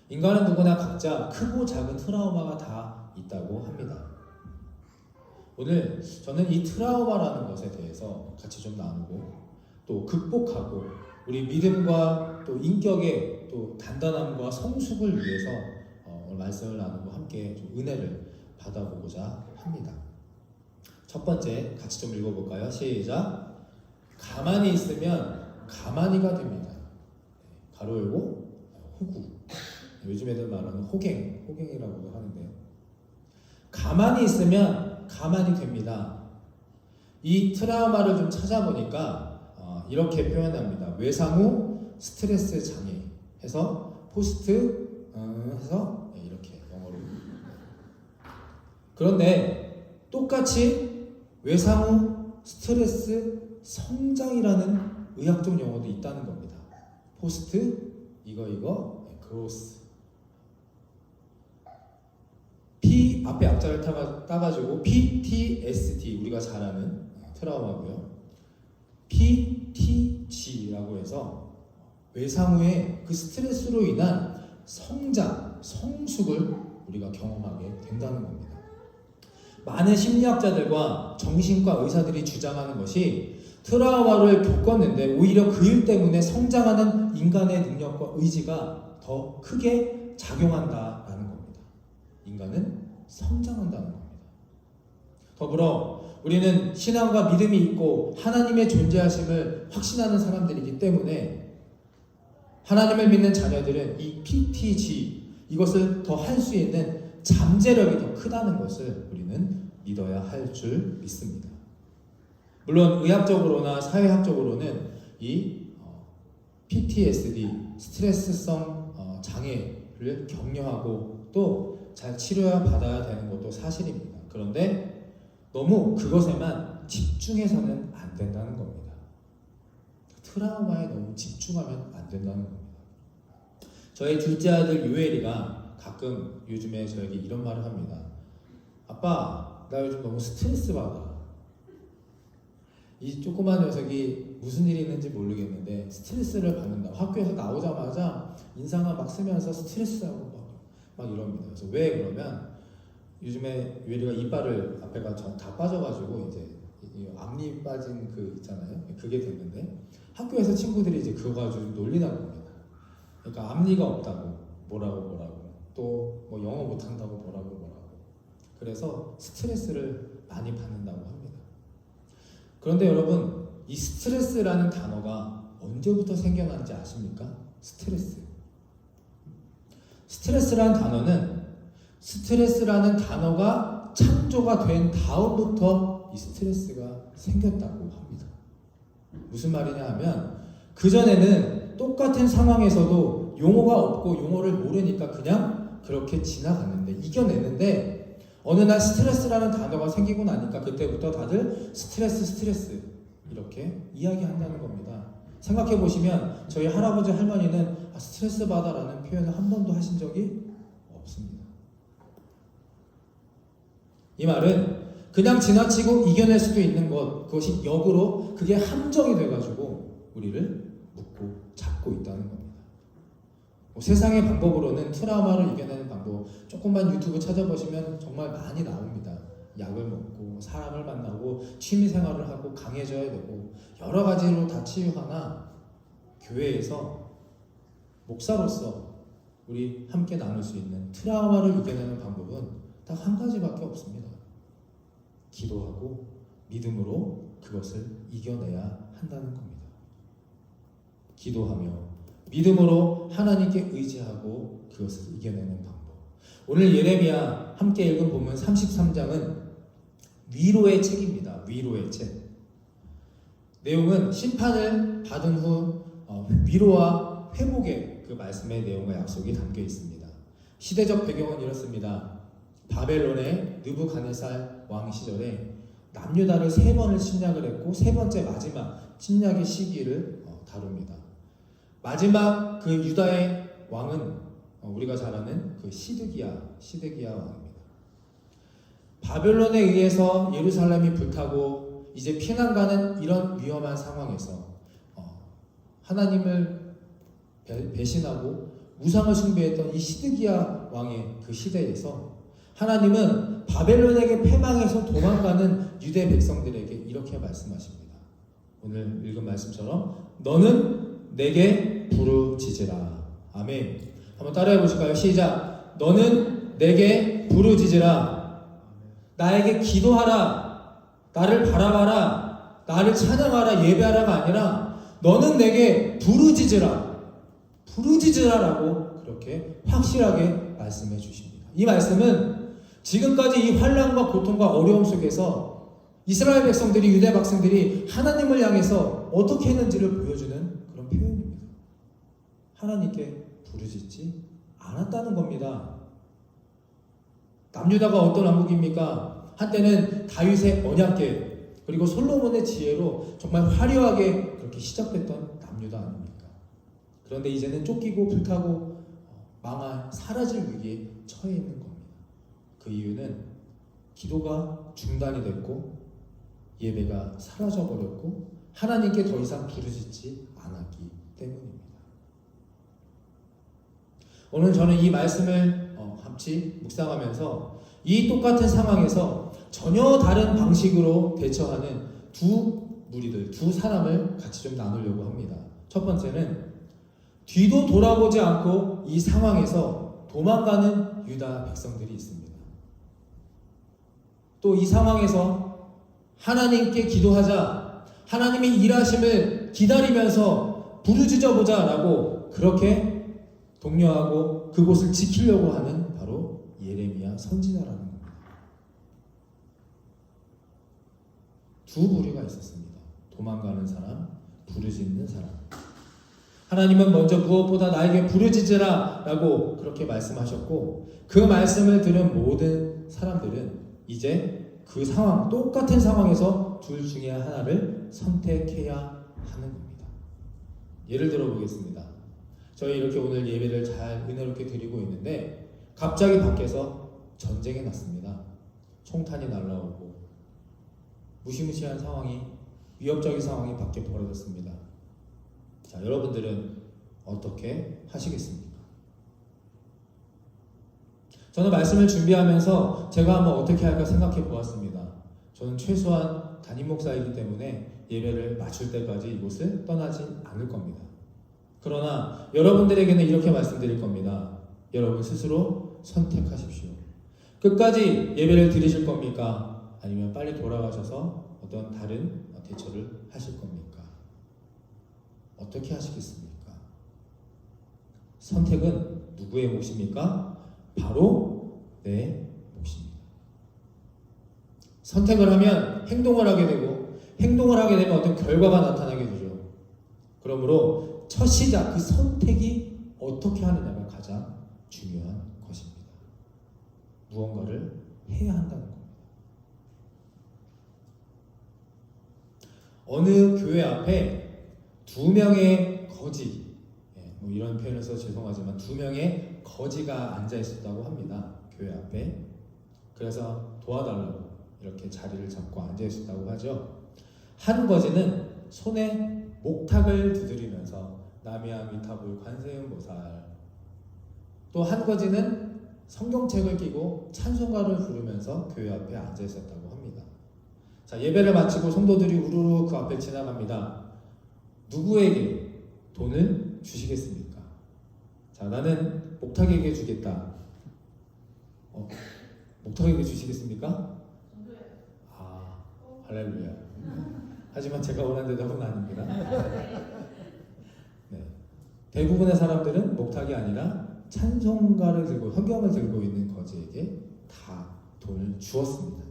인간은 누구나 각자 크고 작은 트라우마가 다 있다고 합니다. 오늘 저는 이 트라우마라는 것에 대해서 같이 좀 나누고, 또 극복하고 우리 믿음과 또 인격의 또 단단함과 성숙을 위해서 오늘 말씀을 나누고 함께 좀 은혜를 받아보고자 합니다. 첫 번째 같이 좀 읽어볼까요? 시작. 가만히 있으면 가만히가 됩니다. 가로 열고 호구. 요즘 애들 말하는 호갱이라고도 하는데요. 가만히 있으면 가만히 됩니다. 이 트라우마를 좀 찾아보니까 이렇게 표현합니다. 외상 후 스트레스 장애 해서 포스트 해서 이렇게 영어로. 그런데 똑같이 외상 후 스트레스 성장이라는 의학적 용어도 있다는 겁니다. 포스트 이거 그로스. P 앞에 앞자를 따가지고 PTSD, 우리가 잘 아는 트라우마고요. PTG라고 해서 외상 후에 그 스트레스로 인한 성장, 성숙을 우리가 경험하게 된다는 겁니다. 많은 심리학자들과 정신과 의사들이 주장하는 것이 트라우마를 겪었는데 오히려 그 일 때문에 성장하는 인간의 능력과 의지가 더 크게 작용한다라는 겁니다. 인간은 성장한다는 겁니다. 더불어 우리는 신앙과 믿음이 있고 하나님의 존재하심을 확신하는 사람들이기 때문에 하나님을 믿는 자녀들은 이 PTG, 이것을 더 할 수 있는 잠재력이 더 크다는 것을 우리는 믿어야 할 줄 믿습니다. 물론 의학적으로나 사회학적으로는 이 PTSD, 스트레스성 장애를 격려하고 또 잘 치료야 받아야 되는 것도 사실입니다. 그런데 너무 그것에만 집중해서는 안 된다는 겁니다. 트라우마에 너무 집중하면 안 된다는 겁니다. 저희 둘째 아들 유엘이가 가끔 요즘에 저에게 이런 말을 합니다. 아빠, 나 요즘 너무 스트레스 받아. 이 조그만 녀석이 무슨 일이 있는지 모르겠는데 스트레스를 받는다. 학교에서 나오자마자 인상을 막 쓰면서 스트레스하고 막 이럽니다. 그래서 왜 그러면 요즘에 유엘이가 이빨을 앞에가 다 빠져가지고 이제 앞니 빠진 그 있잖아요. 그게 됐는데 학교에서 친구들이 이제 그거 가지고 놀리나 봅니다. 그러니까 앞니가 없다고 뭐라고 또 뭐 영어 못한다고 뭐라고 그래서 스트레스를 많이 받는다고 합니다. 그런데 여러분, 이 스트레스라는 단어가 언제부터 생겨난지 아십니까? 스트레스. 스트레스라는 단어가 창조가 된 다음부터 이 스트레스가 생겼다고 합니다. 무슨 말이냐 하면 그전에는 똑같은 상황에서도 용어가 없고 용어를 모르니까 그냥 그렇게 지나갔는데 이겨냈는데 어느 날 스트레스라는 단어가 생기고 나니까 그때부터 다들 스트레스 이렇게 이야기한다는 겁니다. 생각해 보시면 저희 할아버지 할머니는 스트레스 받아라는 표현을 한 번도 하신 적이 없습니다. 이 말은 그냥 지나치고 이겨낼 수도 있는 것, 그것이 역으로 그게 함정이 돼가지고 우리를 묶고 잡고 있다는 겁니다. 세상의 방법으로는 트라우마를 이겨내는 방법 조금만 유튜브 찾아보시면 정말 많이 나옵니다. 약을 먹고 사람을 만나고 취미생활을 하고 강해져야 되고 여러 가지로 다 치유하나 교회에서 목사로서 우리 함께 나눌 수 있는 트라우마를 이겨내는 방법은 딱 한 가지밖에 없습니다. 기도하고 믿음으로 그것을 이겨내야 한다는 겁니다. 기도하며 믿음으로 하나님께 의지하고 그것을 이겨내는 방법. 오늘 예레미야 함께 읽은 본문 33장은 위로의 책입니다. 위로의 책. 내용은 심판을 받은 후 위로와 회복의 그 말씀의 내용과 약속이 담겨 있습니다. 시대적 배경은 이렇습니다. 바벨론의 느부갓네살 왕 시절에 남유다를 3번을 침략을 했고 3번째 마지막 침략의 시기를 다룹니다. 마지막 그 유다의 왕은 우리가 잘 아는 그 시드기야 왕입니다. 바벨론에 의해서 예루살렘이 불타고 이제 피난 가는 이런 위험한 상황에서 하나님을 배신하고 우상을 숭배했던 이 시드기야 왕의 그 시대에서 하나님은 바벨론에게 패망해서 도망가는 유대 백성들에게 이렇게 말씀하십니다. 오늘 읽은 말씀처럼 너는 내게 부르짖으라. 아멘. 한번 따라해 보실까요? 시작. 너는 내게 부르짖으라. 나에게 기도하라. 나를 바라봐라. 나를 찬양하라. 예배하라가 아니라 너는 내게 부르짖으라. 부르짖으라라고 그렇게 확실하게 말씀해 주십니다. 이 말씀은 지금까지 이 환난과 고통과 어려움 속에서 이스라엘 백성들이 유대 백성들이 하나님을 향해서 어떻게 했는지를 보여주는 그런 표현입니다. 하나님께 부르짖지 않았다는 겁니다. 남유다가 어떤 왕국입니까? 한때는 다윗의 언약궤 그리고 솔로몬의 지혜로 정말 화려하게 그렇게 시작됐던 남유다 아닙니까? 그런데 이제는 쫓기고 불타고 망할 사라질 위기에 처해 있는 겁니다. 그 이유는 기도가 중단이 됐고 예배가 사라져버렸고 하나님께 더 이상 부르짖지 않았기 때문입니다. 오늘 저는 이 말씀을 같이 묵상하면서 이 똑같은 상황에서 전혀 다른 방식으로 대처하는 두 무리들, 두 사람을 같이 좀 나누려고 합니다. 첫 번째는 뒤도 돌아보지 않고 이 상황에서 도망가는 유다 백성들이 있습니다. 또 이 상황에서 하나님께 기도하자, 하나님의 일하심을 기다리면서 부르짖어보자 라고 그렇게 독려하고 그곳을 지키려고 하는 바로 예레미야 선지자라는 겁니다. 두 부류가 있었습니다. 도망가는 사람, 부르짖는 사람. 하나님은 먼저 무엇보다 나에게 부르짖으라 라고 그렇게 말씀하셨고 그 말씀을 들은 모든 사람들은 이제 그 상황, 똑같은 상황에서 둘 중에 하나를 선택해야 하는 겁니다. 예를 들어 보겠습니다. 저희 이렇게 오늘 예배를 잘 은혜롭게 드리고 있는데 갑자기 밖에서 전쟁이 났습니다. 총탄이 날라오고 무시무시한 상황이, 위협적인 상황이 밖에 벌어졌습니다. 자, 여러분들은 어떻게 하시겠습니까? 저는 말씀을 준비하면서 제가 한번 어떻게 할까 생각해 보았습니다. 저는 최소한 담임 목사이기 때문에 예배를 마칠 때까지 이곳을 떠나지 않을 겁니다. 그러나 여러분들에게는 이렇게 말씀드릴 겁니다. 여러분 스스로 선택하십시오. 끝까지 예배를 드리실 겁니까? 아니면 빨리 돌아가셔서 어떤 다른 대처를 하실 겁니까? 어떻게 하시겠습니까? 선택은 누구의 몫입니까? 바로 내 몫입니다. 선택을 하면 행동을 하게 되고 행동을 하게 되면 어떤 결과가 나타나게 되죠. 그러므로 첫 시작, 그 선택이 어떻게 하느냐가 가장 중요한 것입니다. 무언가를 해야 한다는 겁니다. 어느 교회 앞에 2명의 거지, 뭐 이런 표현을 써서 죄송하지만 2명의 거지가 앉아 있었다고 합니다. 교회 앞에. 그래서 도와달라고 이렇게 자리를 잡고 앉아 있었다고 하죠. 한 거지는 손에 목탁을 두드리면서 나미아미타불 관세음보살, 또 한 거지는 성경책을 끼고 찬송가를 부르면서 교회 앞에 앉아 있었다고 합니다. 자, 예배를 마치고 성도들이 우르르 그 앞에 지나갑니다. 누구에게 돈을 주시겠습니까? 자, 나는 목탁에게 주겠다. 목탁에게 주시겠습니까? 아, 할렐루야. 하지만 제가 원하는 대답은 아닙니다. 네. 대부분의 사람들은 목탁이 아니라 찬송가를 들고 성경을 들고 있는 거지에게 다 돈을 주었습니다.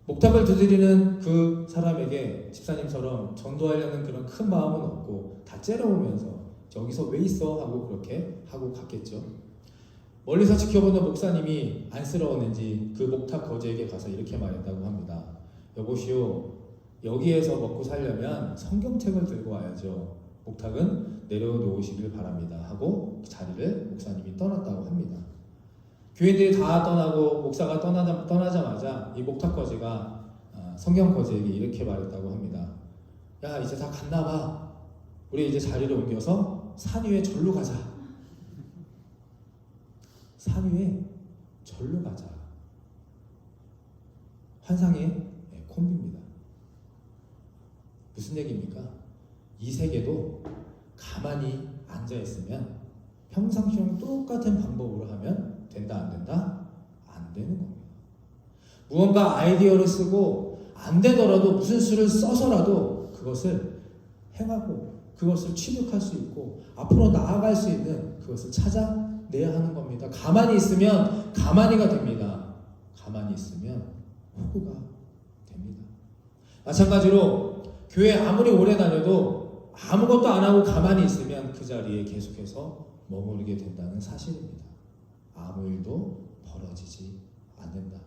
목탁을 두드리는 그 사람에게 집사님처럼 전도하려는 그런 큰 마음은 없고 다 째려보면서 저기서 왜 있어? 하고 그렇게 하고 갔겠죠. 멀리서 지켜보는 목사님이 안쓰러웠는지 그 목탁 거지에게 가서 이렇게 말했다고 합니다. 여보시오, 여기에서 먹고 살려면 성경책을 들고 와야죠. 목탁은 내려놓으시길 바랍니다. 하고 자리를 목사님이 떠났다고 합니다. 교인들이 다 떠나고 목사가 떠나자마자 이 목탁 거지가 성경 거지에게 이렇게 말했다고 합니다. 야, 이제 다 갔나봐. 우리 이제 자리를 옮겨서 산 위에 절로 가자. 산 위에 절로 가자. 환상의 콤비입니다. 무슨 얘기입니까? 이 세계도 가만히 앉아있으면 평상시랑 똑같은 방법으로 하면 된다, 안 된다? 안 되는 겁니다. 무언가 아이디어를 쓰고 안 되더라도 무슨 수를 써서라도 그것을 행하고 그것을 취득할 수 있고 앞으로 나아갈 수 있는 그것을 찾아내야 하는 겁니다. 가만히 있으면 가만히가 됩니다. 가만히 있으면 호구가 됩니다. 마찬가지로 교회 아무리 오래 다녀도 아무것도 안 하고 가만히 있으면 그 자리에 계속해서 머무르게 된다는 사실입니다. 아무 일도 벌어지지 않는다.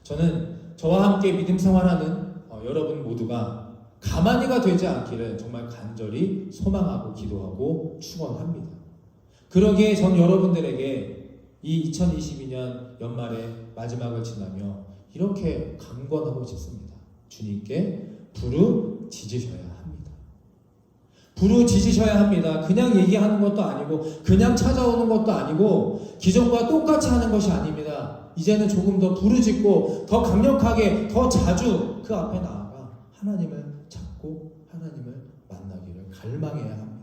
저는 저와 함께 믿음 생활하는 여러분 모두가 가만히가 되지 않기를 정말 간절히 소망하고 기도하고 축원합니다. 그러기에 전 여러분들에게 이 2022년 연말의 마지막을 지나며 이렇게 강권하고 싶습니다. 주님께 부르짖으셔야 합니다. 부르짖으셔야 합니다. 그냥 얘기하는 것도 아니고 그냥 찾아오는 것도 아니고 기존과 똑같이 하는 것이 아닙니다. 이제는 조금 더 부르짖고 더 강력하게 더 자주 그 앞에 나아가 하나님을 찾고 하나님을 만나기를 갈망해야 합니다.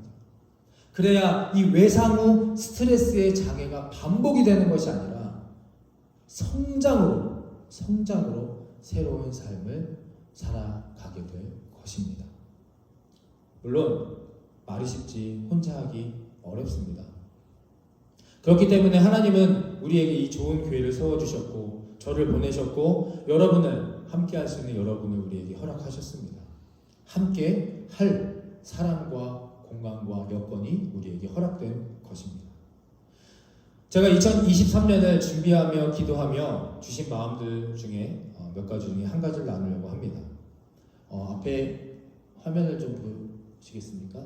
그래야 이 외상 후 스트레스의 장애가 반복이 되는 것이 아니라 성장으로 새로운 삶을 살아가게 될 것입니다. 물론 말이 쉽지 혼자 하기 어렵습니다. 그렇기 때문에 하나님은 우리에게 이 좋은 교회를 세워주셨고 저를 보내셨고 여러분을 함께 할 수 있는 여러분을 우리에게 허락하셨습니다. 함께 할 사람과 공간과 여건이 우리에게 허락된 것입니다. 제가 2023년을 준비하며 기도하며 주신 마음들 중에 몇 가지 중에 한 가지를 나누려고 합니다. 앞에 화면을 좀 보시겠습니까?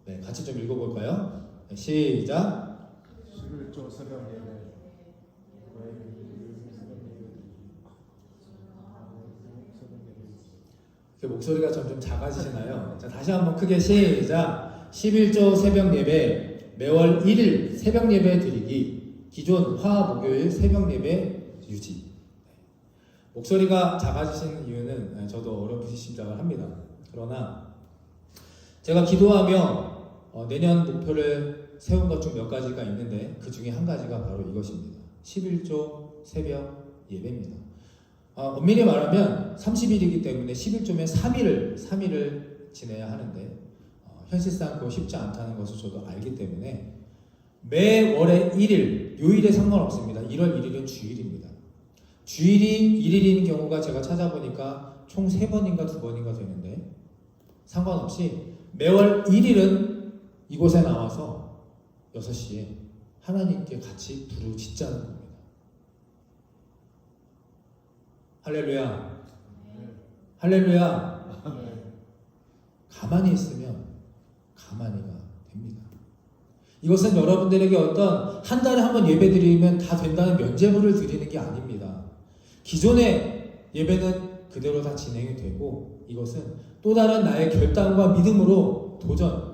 네, 같이 좀 읽어볼까요? 네, 시작. 11조 새벽 예배. 목소리가 점점 작아지시나요? 자, 다시 한번 크게 시작. 11조 새벽 예배 매월 1일 새벽 예배 드리기, 기존 화 목요일 새벽 예배 유지. 목소리가 작아지시는 이유는 저도 어렴풋이 짐작을 합니다. 그러나 제가 기도하며 내년 목표를 세운 것 중 몇 가지가 있는데 그 중에 한 가지가 바로 이것입니다. 11조 새벽 예배입니다. 엄밀히 말하면 30일이기 때문에 11조면 3일을 지내야 하는데 현실상 그거 쉽지 않다는 것을 저도 알기 때문에 매월의 1일, 요일에 상관없습니다. 1월 1일은 주일입니다. 주일이 1일인 경우가 제가 찾아보니까 총 3번인가 2번인가 되는데 상관없이 매월 1일은 이곳에 나와서 6시에 하나님께 같이 부르짖자는 겁니다. 할렐루야. 할렐루야. 가만히 있으면 가만히가 됩니다. 이것은 여러분들에게 어떤 한 달에 한 번 예배 드리면 다 된다는 면죄부를 드리는 게 아닙니다. 기존의 예배는 그대로 다 진행이 되고 이것은 또 다른 나의 결단과 믿음으로 도전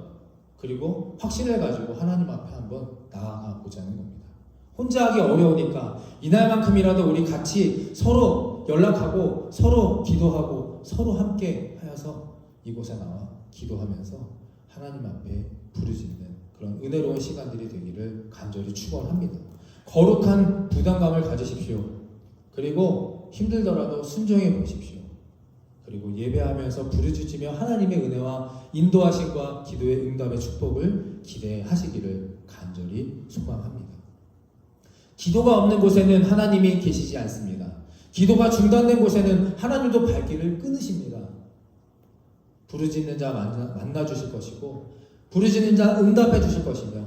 그리고 확신을 가지고 하나님 앞에 한번 나아가 보자는 겁니다. 혼자 하기 어려우니까 이날만큼이라도 우리 같이 서로 연락하고 서로 기도하고 서로 함께 하여서 이곳에 나와 기도하면서 하나님 앞에 부르짖는 그런 은혜로운 시간들이 되기를 간절히 축원합니다. 거룩한 부담감을 가지십시오. 그리고 힘들더라도 순종해 보십시오. 그리고 예배하면서 부르짖으며 하나님의 은혜와 인도하심과 기도의 응답의 축복을 기대하시기를 간절히 소망합니다. 기도가 없는 곳에는 하나님이 계시지 않습니다. 기도가 중단된 곳에는 하나님도 발길을 끊으십니다. 부르짖는 자 만나 주실 것이고 부르짖는 자 응답해 주실 것이며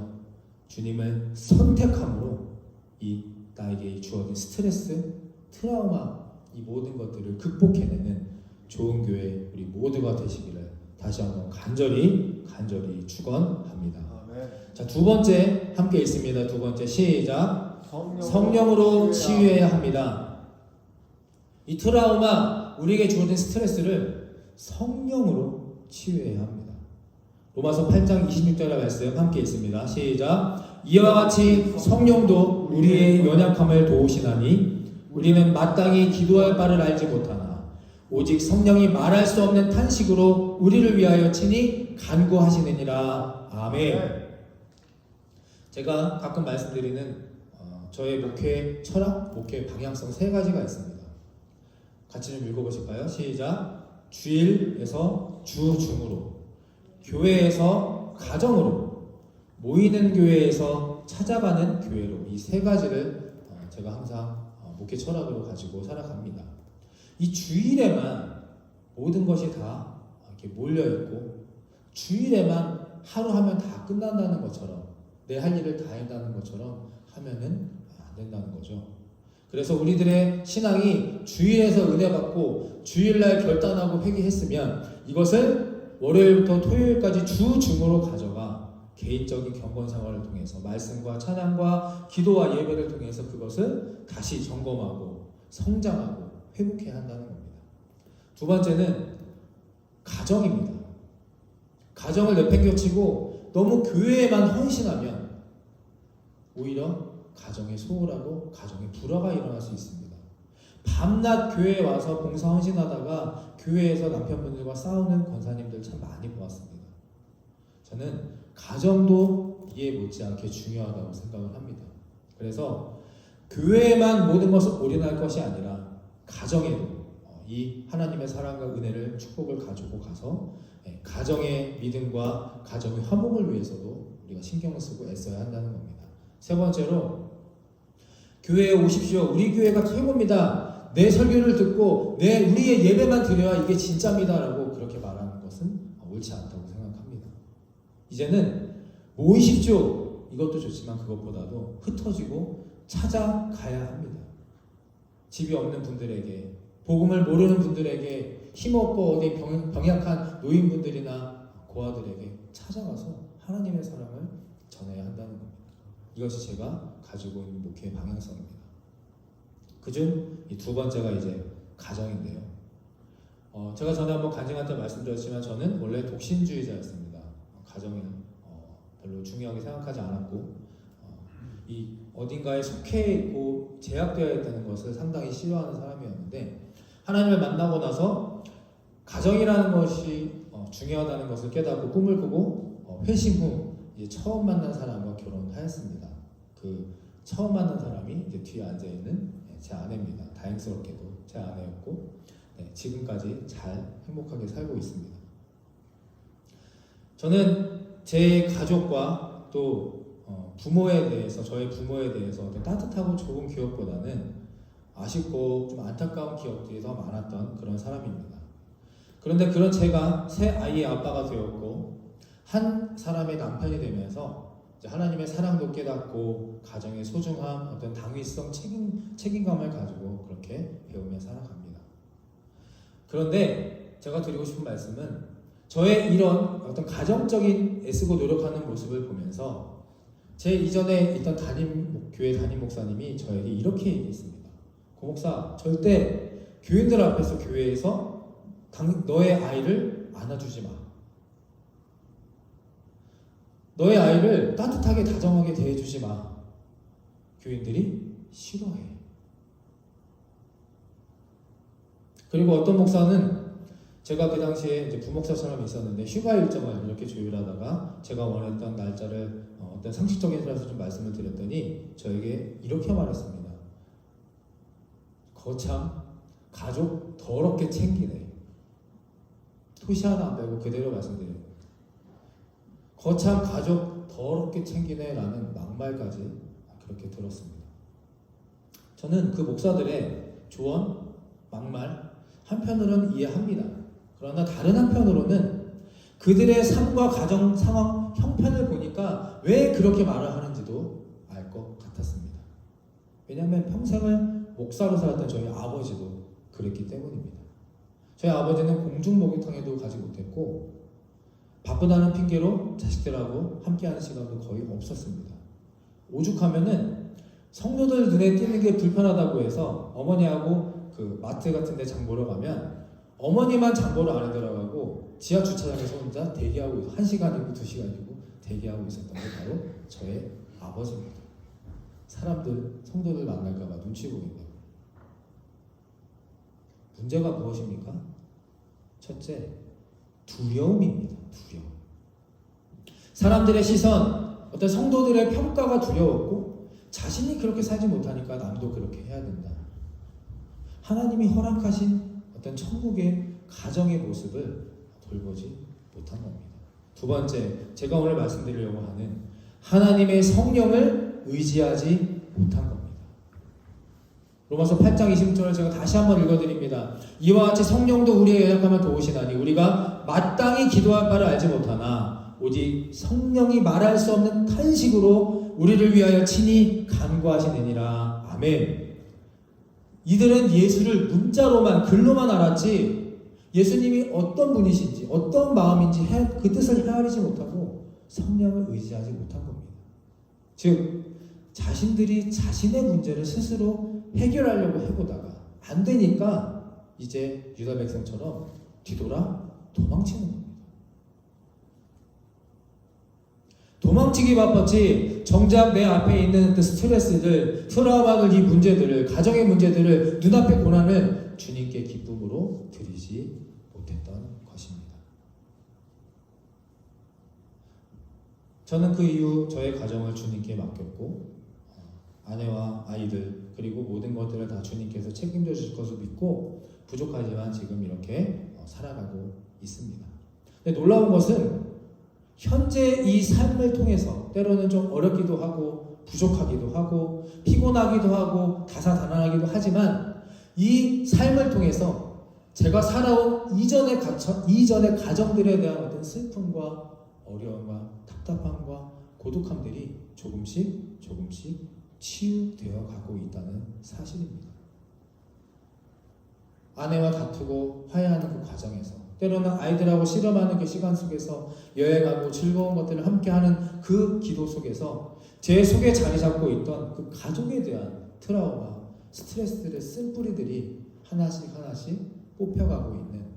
주님을 선택함으로 이 나에게 주어진 스트레스, 트라우마 이 모든 것들을 극복해내는 좋은 교회 우리 모두가 되시기를 다시 한번 간절히 축원합니다. 자, 두 번째 함께 있습니다. 두 번째 시작. 성령으로 치유해야 합니다. 이 트라우마 우리에게 주어진 스트레스를 성령으로 치유해야 합니다. 로마서 8장 26절의 말씀 함께 있습니다. 시작. 이와 같이 성령도 우리의 연약함을 도우시나니 우리는 마땅히 기도할 바를 알지 못하나 오직 성령이 말할 수 없는 탄식으로 우리를 위하여 친히 간구하시느니라. 아멘. 제가 가끔 말씀드리는 저의 목회 철학, 목회 방향성 3가지가 있습니다. 같이 좀 읽어보실까요? 시작. 주일에서 주중으로, 교회에서 가정으로, 모이는 교회에서 찾아가는 교회로 이 3가지를 제가 항상 목회 철학으로 가지고 살아갑니다. 이 주일에만 모든 것이 다 이렇게 몰려있고 주일에만 하루 하면 다 끝난다는 것처럼 내 할 일을 다 한다는 것처럼 하면은 안 된다는 거죠. 그래서 우리들의 신앙이 주일에서 은혜 받고 주일날 결단하고 회개했으면 이것을 월요일부터 토요일까지 주중으로 가져가 개인적인 경건 생활을 통해서 말씀과 찬양과 기도와 예배를 통해서 그것을 다시 점검하고 성장하고 회복해야 한다는 겁니다. 두 번째는 가정입니다. 가정을 내팽겨치고 너무 교회에만 헌신하면 오히려 가정에 소홀하고 가정에 불화가 일어날 수 있습니다. 밤낮 교회에 와서 봉사 헌신하다가 교회에서 남편분들과 싸우는 권사님들 참 많이 보았습니다. 저는 가정도 이에 못지않게 중요하다고 생각을 합니다. 그래서 교회에만 모든 것을 올인할 것이 아니라 가정에도 이 하나님의 사랑과 은혜를 축복을 가지고 가서 가정의 믿음과 가정의 화목을 위해서도 우리가 신경을 쓰고 애써야 한다는 겁니다. 세 번째로 교회에 오십시오. 우리 교회가 최고입니다. 내 설교를 듣고 우리의 예배만 드려야 이게 진짜입니다라고 그렇게 말하는 것은 옳지 않다고 생각합니다. 이제는 모이십시오. 이것도 좋지만 그것보다도 흩어지고 찾아가야 합니다. 집이 없는 분들에게, 복음을 모르는 분들에게, 힘없고 어디 병약한 노인분들이나 고아들에게 찾아가서 하나님의 사랑을 전해야 한다는 겁니다. 이것이 제가 가지고 있는 목회의 방향성입니다. 그중 이 두 번째가 이제 가정인데요. 제가 전에 한번 간증할 때 말씀드렸지만 저는 원래 독신주의자였습니다. 가정을 별로 중요하게 생각하지 않았고 이 어딘가에 속해 있고 제약되어 있다는 것을 상당히 싫어하는 사람이었는데 하나님을 만나고 나서 가정이라는 것이 중요하다는 것을 깨닫고 꿈을 꾸고 회심 후 이제 처음 만난 사람과 결혼하였습니다. 그 처음 만난 사람이 이제 뒤에 앉아 있는 제 아내입니다. 다행스럽게도 제 아내였고 지금까지 잘 행복하게 살고 있습니다. 저는 제 가족과 또 부모에 대해서, 저의 부모에 대해서 어떤 따뜻하고 좋은 기억보다는 아쉽고 좀 안타까운 기억들이 더 많았던 그런 사람입니다. 그런데 그런 제가 새 아이의 아빠가 되었고 한 사람의 남편이 되면서 이제 하나님의 사랑도 깨닫고 가정의 소중함, 어떤 당위성, 책임감을 가지고 그렇게 배우며 살아갑니다. 그런데 제가 드리고 싶은 말씀은 저의 이런 어떤 가정적인 애쓰고 노력하는 모습을 보면서 제 이전에 있던 교회 담임 목사님이 저에게 이렇게 얘기했습니다. 고 목사, 절대 교인들 앞에서 교회에서 너의 아이를 안아주지 마. 너의 아이를 따뜻하게 다정하게 대해주지 마. 교인들이 싫어해. 그리고 어떤 목사는 제가 그 당시에 이제 부목사처럼 있었는데 휴가 일정을 이렇게 조율하다가 제가 원했던 날짜를 어떤 상식적인 틀에서 좀 말씀을 드렸더니 저에게 이렇게 말했습니다. 거참 가족 더럽게 챙기네. 토시 하나 안 빼고 그대로 말씀드려요. 거참 가족 더럽게 챙기네 라는 막말까지 그렇게 들었습니다. 저는 그 목사들의 조언, 막말 한편으로는 이해합니다. 그러나 다른 한편으로는 그들의 삶과 가정 상황 형편을 보니까 왜 그렇게 말을 하는지도 알 것 같았습니다. 왜냐하면 평생을 목사로 살았던 저희 아버지도 그랬기 때문입니다. 저희 아버지는 공중 목욕탕에도 가지 못했고 바쁘다는 핑계로 자식들하고 함께하는 시간도 거의 없었습니다. 오죽하면은 성도들 눈에 띄는 게 불편하다고 해서 어머니하고 그 마트 같은 데 장 보러 가면 어머니만 장 보러 안에 들어가고 지하 주차장에서 혼자 대기하고 1시간이고 2시간이고 대기하고 있었던 게 바로 저의 아버지입니다. 사람들, 성도들 만날까봐 눈치 보인다고. 문제가 무엇입니까? 첫째, 두려움입니다. 두려움. 사람들의 시선, 어떤 성도들의 평가가 두려웠고 자신이 그렇게 살지 못하니까 남도 그렇게 해야 된다. 하나님이 허락하신 어떤 천국의 가정의 모습을 돌보지 못한 겁니다. 두 번째, 제가 오늘 말씀드리려고 하는 하나님의 성령을 의지하지 못한 겁니다. 로마서 8장 20절을 제가 다시 한번 읽어드립니다. 이와 같이 성령도 우리의 연약함을 도우시나니 우리가 마땅히 기도할 바를 알지 못하나 오직 성령이 말할 수 없는 탄식으로 우리를 위하여 친히 간구하시느니라. 아멘. 이들은 예수를 문자로만 글로만 알았지 예수님이 어떤 분이신지 어떤 마음인지 그 뜻을 헤아리지 못하고 성령을 의지하지 못한 겁니다. 즉 자신들이 자신의 문제를 스스로 해결하려고 해보다가 안 되니까 이제 유다 백성처럼 뒤돌아 도망치는 겁니다. 도망치기 바빴지 정작 내 앞에 있는 그 스트레스들, 트라우마들, 이 문제들을, 가정의 문제들을, 눈앞의 고난을 주님께 기쁨으로 드리지 못했던 것입니다. 저는 그 이후 저의 가정을 주님께 맡겼고 아내와 아이들 그리고 모든 것들을 다 주님께서 책임져 주실 것을 믿고 부족하지만 지금 이렇게 살아가고 있습니다. 근데 놀라운 것은 현재 이 삶을 통해서 때로는 좀 어렵기도 하고 부족하기도 하고 피곤하기도 하고 다사다난하기도 하지만 이 삶을 통해서 제가 살아온 이전의 가정들에 대한 어떤 슬픔과 어려움과 답답함과 고독함들이 조금씩 치유되어 가고 있다는 사실입니다. 아내와 다투고 화해하는 그 과정에서 때로는 아이들하고 씨름하는 그 시간 속에서 여행하고 즐거운 것들을 함께하는 그 기도 속에서 제 속에 자리 잡고 있던 그 가족에 대한 트라우마, 스트레스들의 쓴뿌리들이 하나씩 뽑혀가고 있는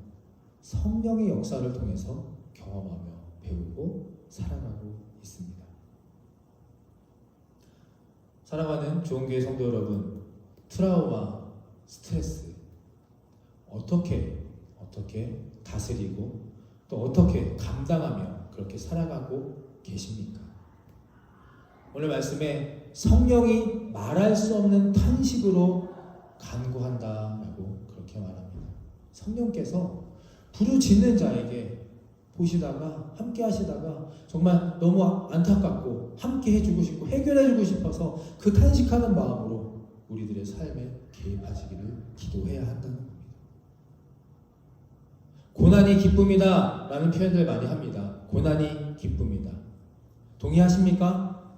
성령의 역사를 통해서 경험하며 배우고 살아가고 있습니다. 사랑하는 좋은교회 성도 여러분, 트라우마, 스트레스 어떻게 다스리고 또 어떻게 감당하며 그렇게 살아가고 계십니까? 오늘 말씀에 성령이 말할 수 없는 탄식으로 간구한다라고 그렇게 말합니다. 성령께서 부르짖는 자에게 보시다가 함께 하시다가 정말 너무 안타깝고 함께 해주고 싶고 해결해주고 싶어서 그 탄식하는 마음으로 우리들의 삶에 개입하시기를 기도해야 한다는 겁니다. 고난이 기쁨이다 라는 표현들 많이 합니다. 고난이 기쁨이다. 동의하십니까?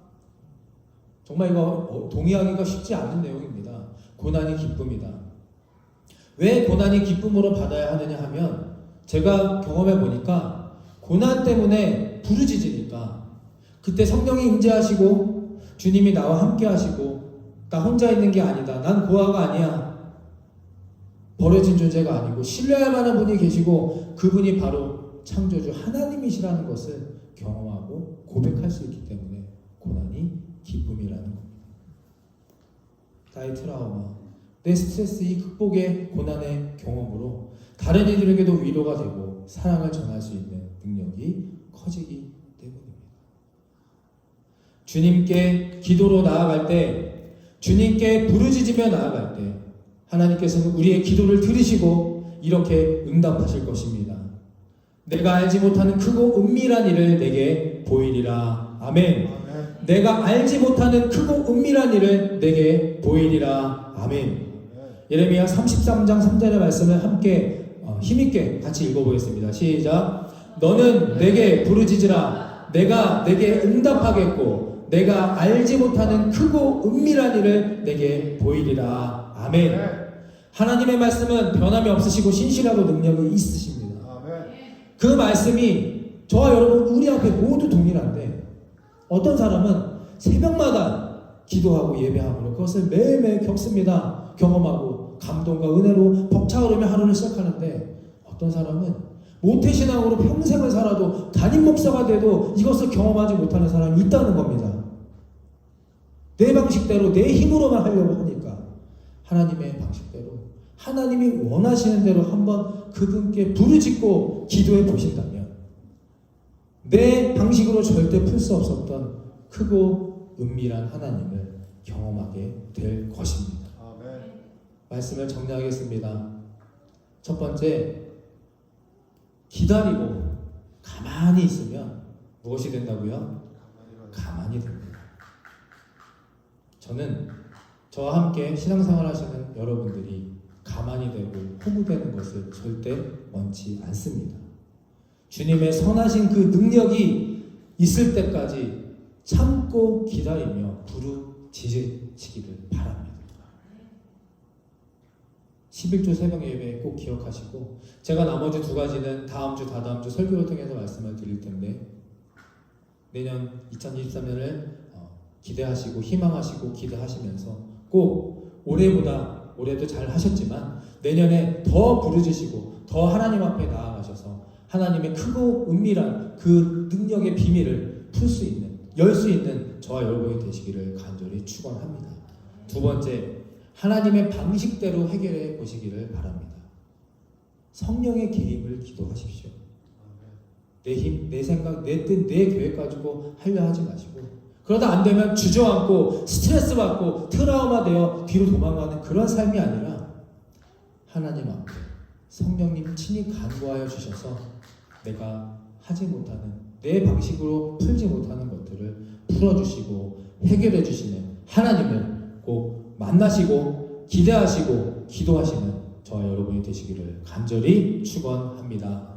정말 이거 동의하기가 쉽지 않은 내용입니다. 고난이 기쁨이다. 왜 고난이 기쁨으로 받아야 하느냐 하면 제가 경험해 보니까 고난 때문에 부르짖으니까 그때 성령이 임재하시고 주님이 나와 함께 하시고 나 혼자 있는 게 아니다. 난 고아가 아니야. 버려진 존재가 아니고 신뢰할 만한 분이 계시고 그분이 바로 창조주 하나님이시라는 것을 경험하고 고백할 수 있기 때문에 고난이 기쁨이라는 겁니다. 나의 트라우마, 내 스트레스 이 극복의 고난의 경험으로 다른 이들에게도 위로가 되고 사랑을 전할 수 있는 능력이 커지기 때문입니다. 주님께 기도로 나아갈 때, 주님께 부르짖으며 나아갈 때 하나님께서는 우리의 기도를 들으시고 이렇게 응답하실 것입니다. 내가 알지 못하는 크고 은밀한 일을 내게 보이리라. 아멘. 내가 알지 못하는 크고 은밀한 일을 내게 보이리라. 아멘. 예레미야 33장 3절의 말씀을 함께 힘있게 같이 읽어보겠습니다. 시작. 너는 내게 부르짖으라. 내가 내게 응답하겠고 내가 알지 못하는 크고 은밀한 일을 내게 보이리라. 아멘. 하나님의 말씀은 변함이 없으시고 신실하고 능력이 있으십니다. 그 말씀이 저와 여러분 우리 앞에 모두 동일한데 어떤 사람은 새벽마다 기도하고 예배함으로 그것을 매일매일 겪습니다. 경험하고 감동과 은혜로 벅차오르며 하루를 시작하는데 어떤 사람은 모태신앙으로 평생을 살아도 담임 목사가 돼도 이것을 경험하지 못하는 사람이 있다는 겁니다. 내 방식대로 내 힘으로만 하려고 하니까 하나님의 방식대로 하나님이 원하시는 대로 한번 그분께 부르짖고 기도해 보신다면 내 방식으로 절대 풀 수 없었던 크고 은밀한 하나님을 경험하게 될 것입니다. 아멘. 말씀을 정리하겠습니다. 첫 번째, 기다리고 가만히 있으면 무엇이 된다고요? 가만히 됩니다. 저는 저와 함께 신앙생활 하시는 여러분들이 가만히 되고 허무되는 것을 절대 원치 않습니다. 주님의 선하신 그 능력이 있을 때까지 참고 기다리며 부르짖으시기를 바랍니다. 11조 새벽 예배 꼭 기억하시고 제가 나머지 두 가지는 다음 주, 다다음 주 설교를 통해서 말씀을 드릴 텐데 내년 2023년을 기대하시고 희망하시고 기대하시면서 꼭 올해도 잘 하셨지만 내년에 더 부르짖으시고 더 하나님 앞에 나아가셔서 하나님의 크고 은밀한 그 능력의 비밀을 풀 수 있는, 열 수 있는 저와 여러분이 되시기를 간절히 축원합니다. 두 번째, 하나님의 방식대로 해결해 보시기를 바랍니다. 성령의 개입을 기도하십시오. 내 힘, 내 생각, 내 뜻, 내 계획 가지고 하려 하지 마시고 그러다 안 되면 주저앉고 스트레스 받고 트라우마 되어 뒤로 도망가는 그런 삶이 아니라 하나님 앞에 성령님 친히 간구하여 주셔서 내가 하지 못하는 내 방식으로 풀지 못하는 것들을 풀어주시고 해결해 주시는 하나님을 꼭 만나시고 기대하시고 기도하시는 저와 여러분이 되시기를 간절히 축원합니다.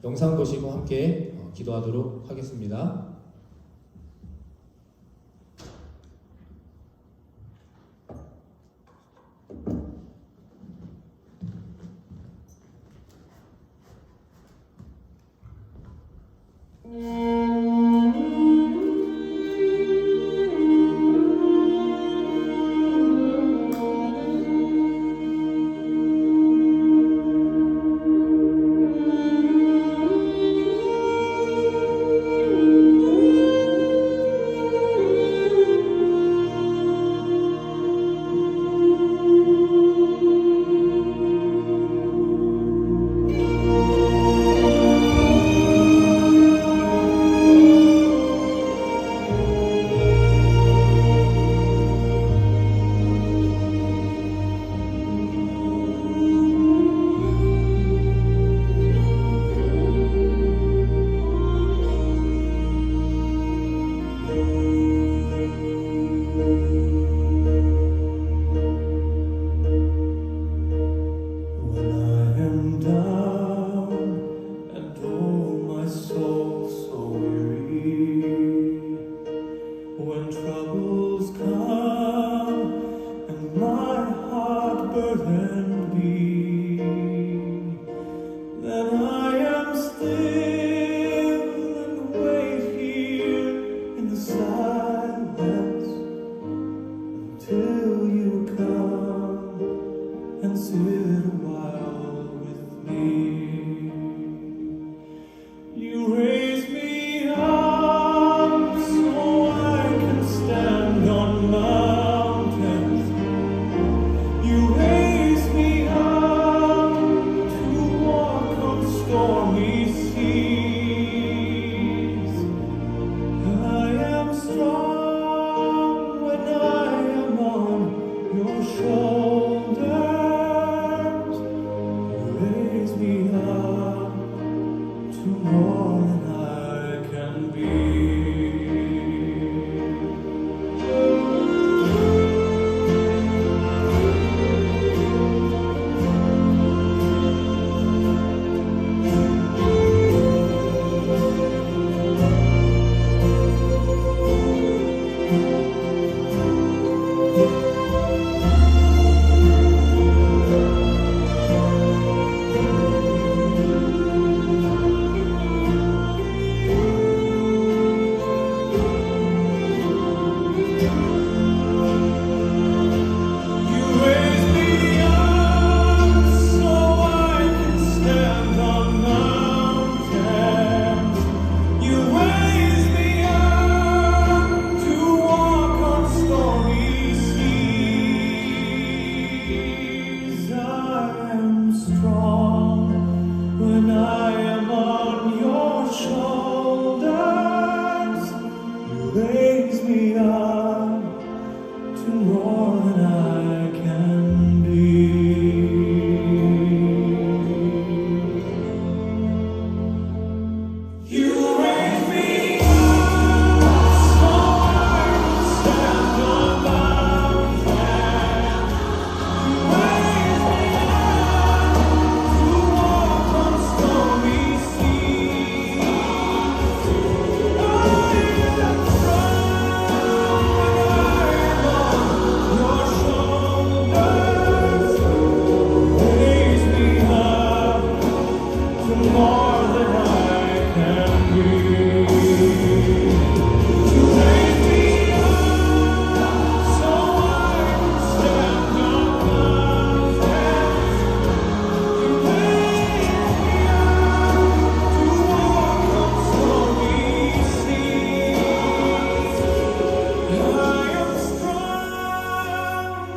영상 보시고 함께 기도하도록 하겠습니다. little while with me. You raise me up so I can stand on mountains. You raise me up to walk on stormy seas. I am strong when I am on your shoulders. You raise me up to more than I can be. You raise me up so I can stand on mountains. You raise me up to walk on stormy seas. I am strong when I am on your shoulders. You raise me up to more than I can be. You raise me up so I can stand on mountains. You raise me up to walk on stormy seas. I am strong when I am on your shoulders. Raise me up to more than I can be. You raise me up so I can stand on mountains. You raise me up to walk on stormy seas. I am strong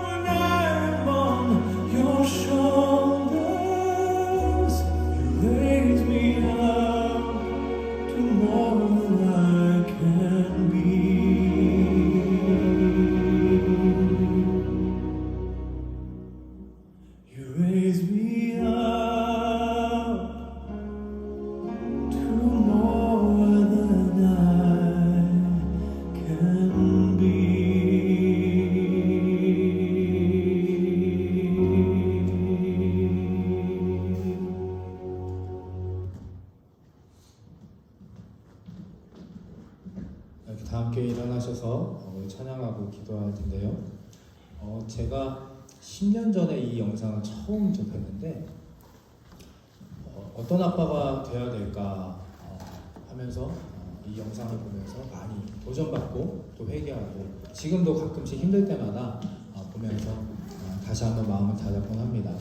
when I am on your shoulders. You raise me up to more than I can be. You raise me up to more than I can be. 이렇게 다 함께 일어나셔서 우리 찬양하고 기도할 텐데요. 제가 10년 전에 이 영상을 처음 접했는데 어떤 아빠가 돼야 될까 하면서 이 영상을 보면서 많이 도전받고 또 회개하고 지금도 가끔씩 힘들 때마다 보면서 다시 한번 마음을 다잡곤 합니다.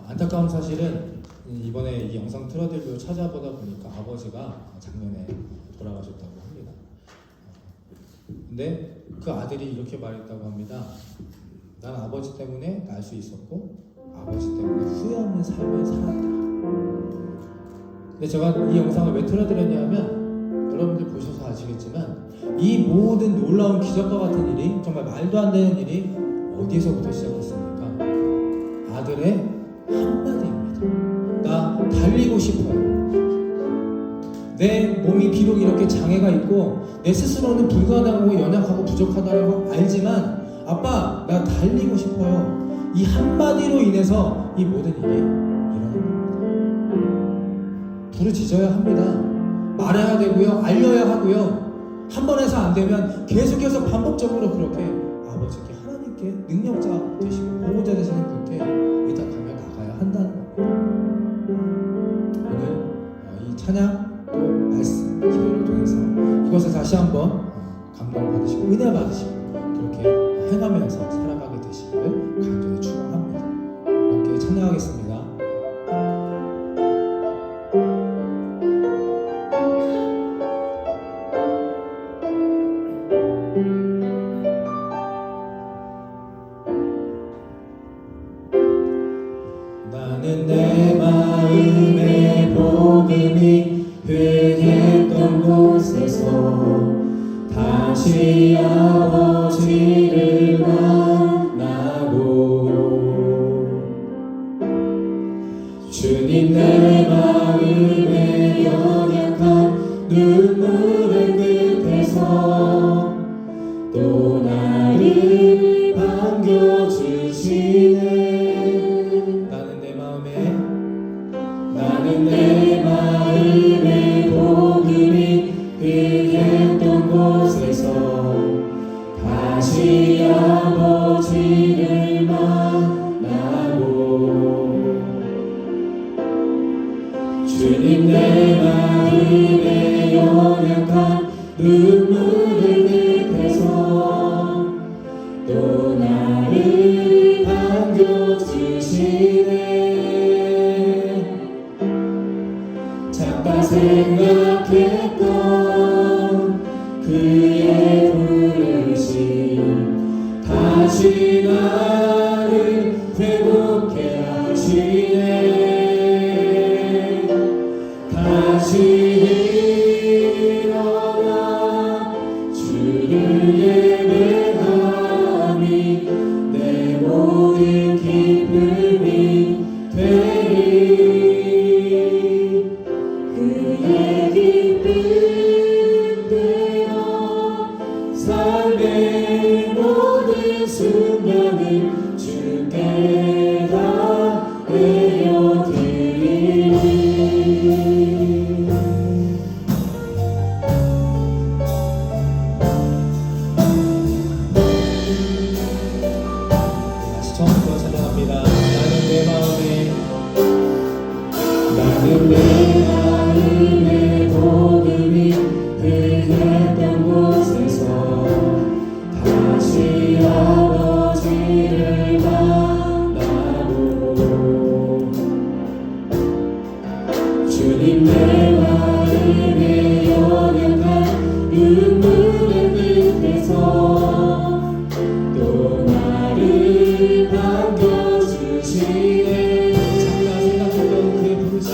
안타까운 사실은 이번에 이 영상 틀어드리고 찾아보다 보니까 아버지가 작년에 돌아가셨다고 합니다. 근데 그 아들이 이렇게 말했다고 합니다. 난 아버지 때문에 날 수 있었고 아버지 때문에 후회 없는 삶을 살았다. 근데 제가 이 영상을 왜 틀어드렸냐면 여러분들 보셔서 아시겠지만 이 모든 놀라운 기적과 같은 일이 정말 말도 안 되는 일이 어디에서부터 시작했습니까? 아들의 한마디입니다. 나 달리고 싶어요. 내 몸이 비록 이렇게 장애가 있고 내 스스로는 불가능하고 연약하고 부족하다는 걸 알지만 아빠 나 달리고 싶어요. 이 한마디로 인해서 이 모든 일이 일어난 겁니다. 부르짖어야 합니다. 말해야 되고요. 알려야 하고요. 한 번 해서 안 되면 계속해서 반복적으로 그렇게 아버지께 하나님께 능력자 되시고 보호자 되시는 분께 일단 가며 나가야 한다는 겁니다. 오늘 이 찬양 또 말씀 기도를 통해서 이것을 다시 한번 감동을 받으시고 은혜 받으시고 그렇게 행하면서 살아가게 되시기를 간절히 축원합니다. 이렇게 찬양하겠습니다. 나는 내 마음의 복음이 회했던 곳에서 다시 아버지를 만나고 주님 내 마음의 연약한 눈물의 끝에서 또 나를 반겨주시네. 나는 내 마음의 복음이 회했던 곳에서 다시 아버지를 만나고 주님 내 마음의 연약한 눈물의 끝에서 또 나를 반겨주시네. 잠깐 생각했던 그의 부르심 다시 나를 회복해 하시네. 다시 일어나 주를 예배함이 내 모든 기쁨이 되리. 그의 기쁨 되어 삶의 모든 순간을 주께 다 내어드리리. 다시 처음부터 찬양합니다. 나는 내 마음의 복음이 회했던 곳에서 다시 아버지를 만나고 주님 내 마음의 연약한 눈물의 끝에서 또 나를 반겨주시네. 잠깐 생각했던 그의 부르심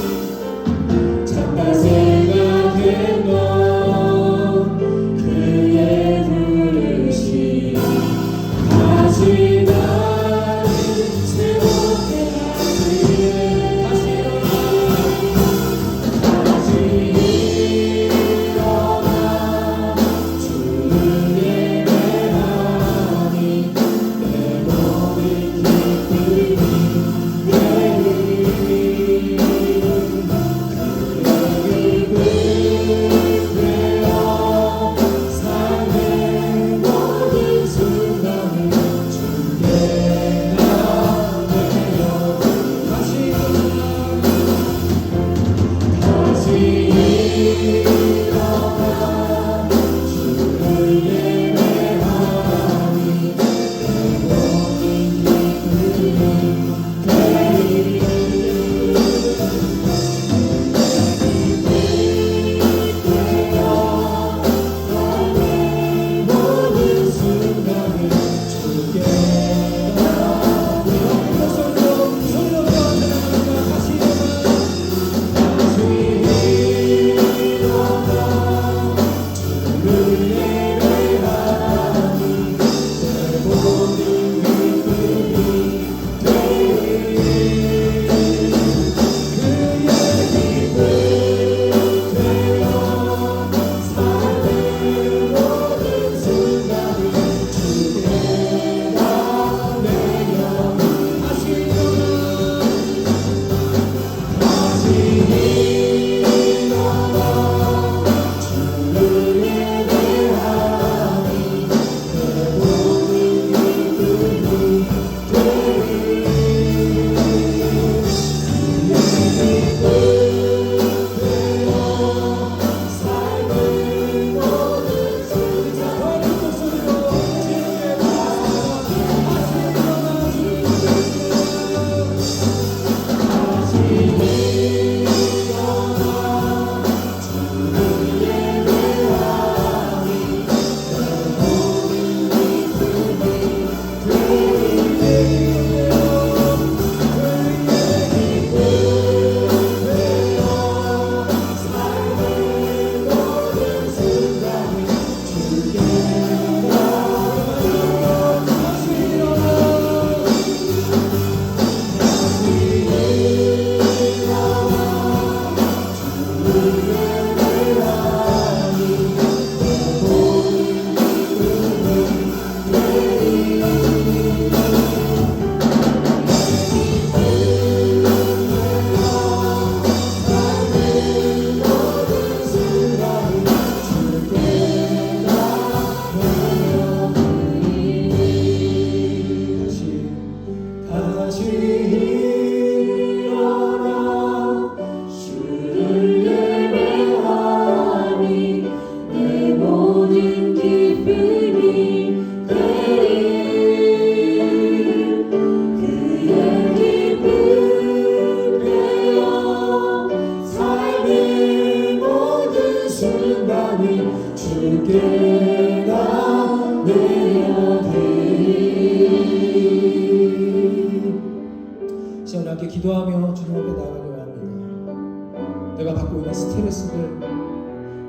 기도하며 주님 앞에 나아가려고 합니다. 내가 갖고 있는 스트레스들,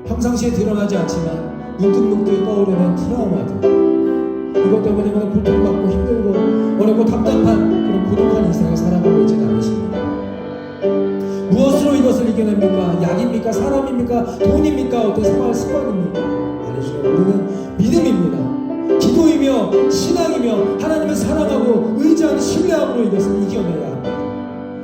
평상시에 드러나지 않지만 문득문득 떠오르는 트라우마들, 이것 때문에 그냥 고통받고 힘들고 어렵고 답답한 그런 고독한 인생을 살아가고 있지는 않으십니까? 무엇으로 이것을 이겨냅니까? 약입니까? 사람입니까? 돈입니까? 어떤 생활 습관입니까? 아니죠. 우리는 믿음입니다. 기도이며 신앙이며 하나님을 사랑하고 의지하는 신뢰함으로 이것을 이겨내야 합니다.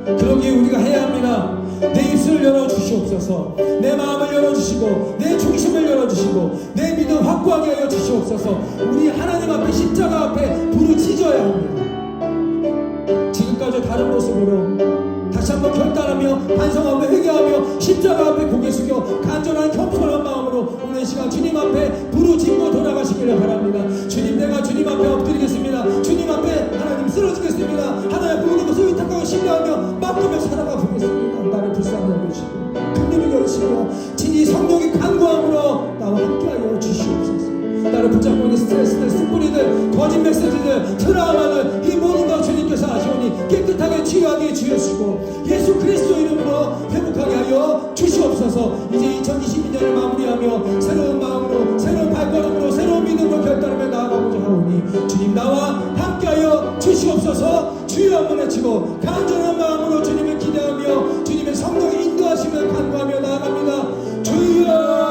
그러기에 우리가 해야 합니다. 내 입술을 열어주시옵소서. 내 마음을 열어주시고 내 중심을 열어주시고 내 믿음 확고하게 하여 주시옵소서. 우리 하나님 앞에 십자가 앞에 부르짖어야 합니다. 지금까지 다른 모습으로 다시 한번 결단하며 반성하며 회개하며 십자가 앞에 고개 숙여 간절한 겸손한 마음으로 오늘 시간 주님 앞에 부르짖고 돌아가시기를 바랍니다. 주님, 내가 주님 앞에 엎드리겠습니다. 주님 앞에 하나님 쓰러지겠습니다. 하나님 부르는 것을 의탁하고 신뢰하며 맡기며 살아가 보겠습니다. 나를 불쌍히 여기시고 긍휼히 여기시고 진히 성령의 간구함으로 나와 함께하여 주시옵소서. 나를 붙잡고 있는 스트레스들, 쓴뿌리들, 거짓 메시지들, 트라우마들, 이 모든 것 주님께서 아시오니 깨끗하게 치유하게 주시고 예수 그리스도 이름으로 회복하게 하여 주시옵소서. 이제 2022년을 마무리하며 새로운 마음으로 새로운 발걸음으로 새로운 믿음으로 결단하며 나아가고자 하오니 주님 나와 함께하여 주시옵소서. 주여 한번 외치고 간절한 마음으로 주님을 기대하며 주님의 성령의 인도하심을 간구하며 나아갑니다. 주여,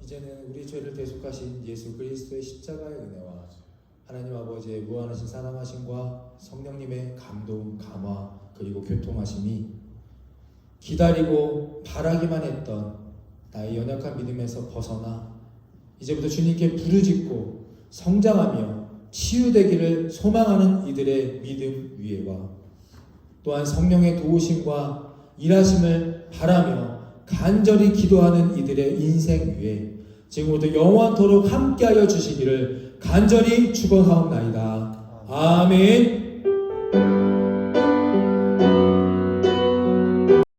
이제는 우리 죄를 대속하신 예수 그리스도의 십자가의 은혜와 하나님 아버지의 무한하신 사랑하심과 성령님의 감동, 감화 그리고 교통하심이 기다리고 바라기만 했던 나의 연약한 믿음에서 벗어나 이제부터 주님께 부르짖고 성장하며 치유되기를 소망하는 이들의 믿음 위에와 또한 성령의 도우심과 일하심을 바라며 간절히 기도하는 이들의 인생 위에 지금부터 영원토록 함께하여 주시기를 간절히 축원하옵나이다. 아멘.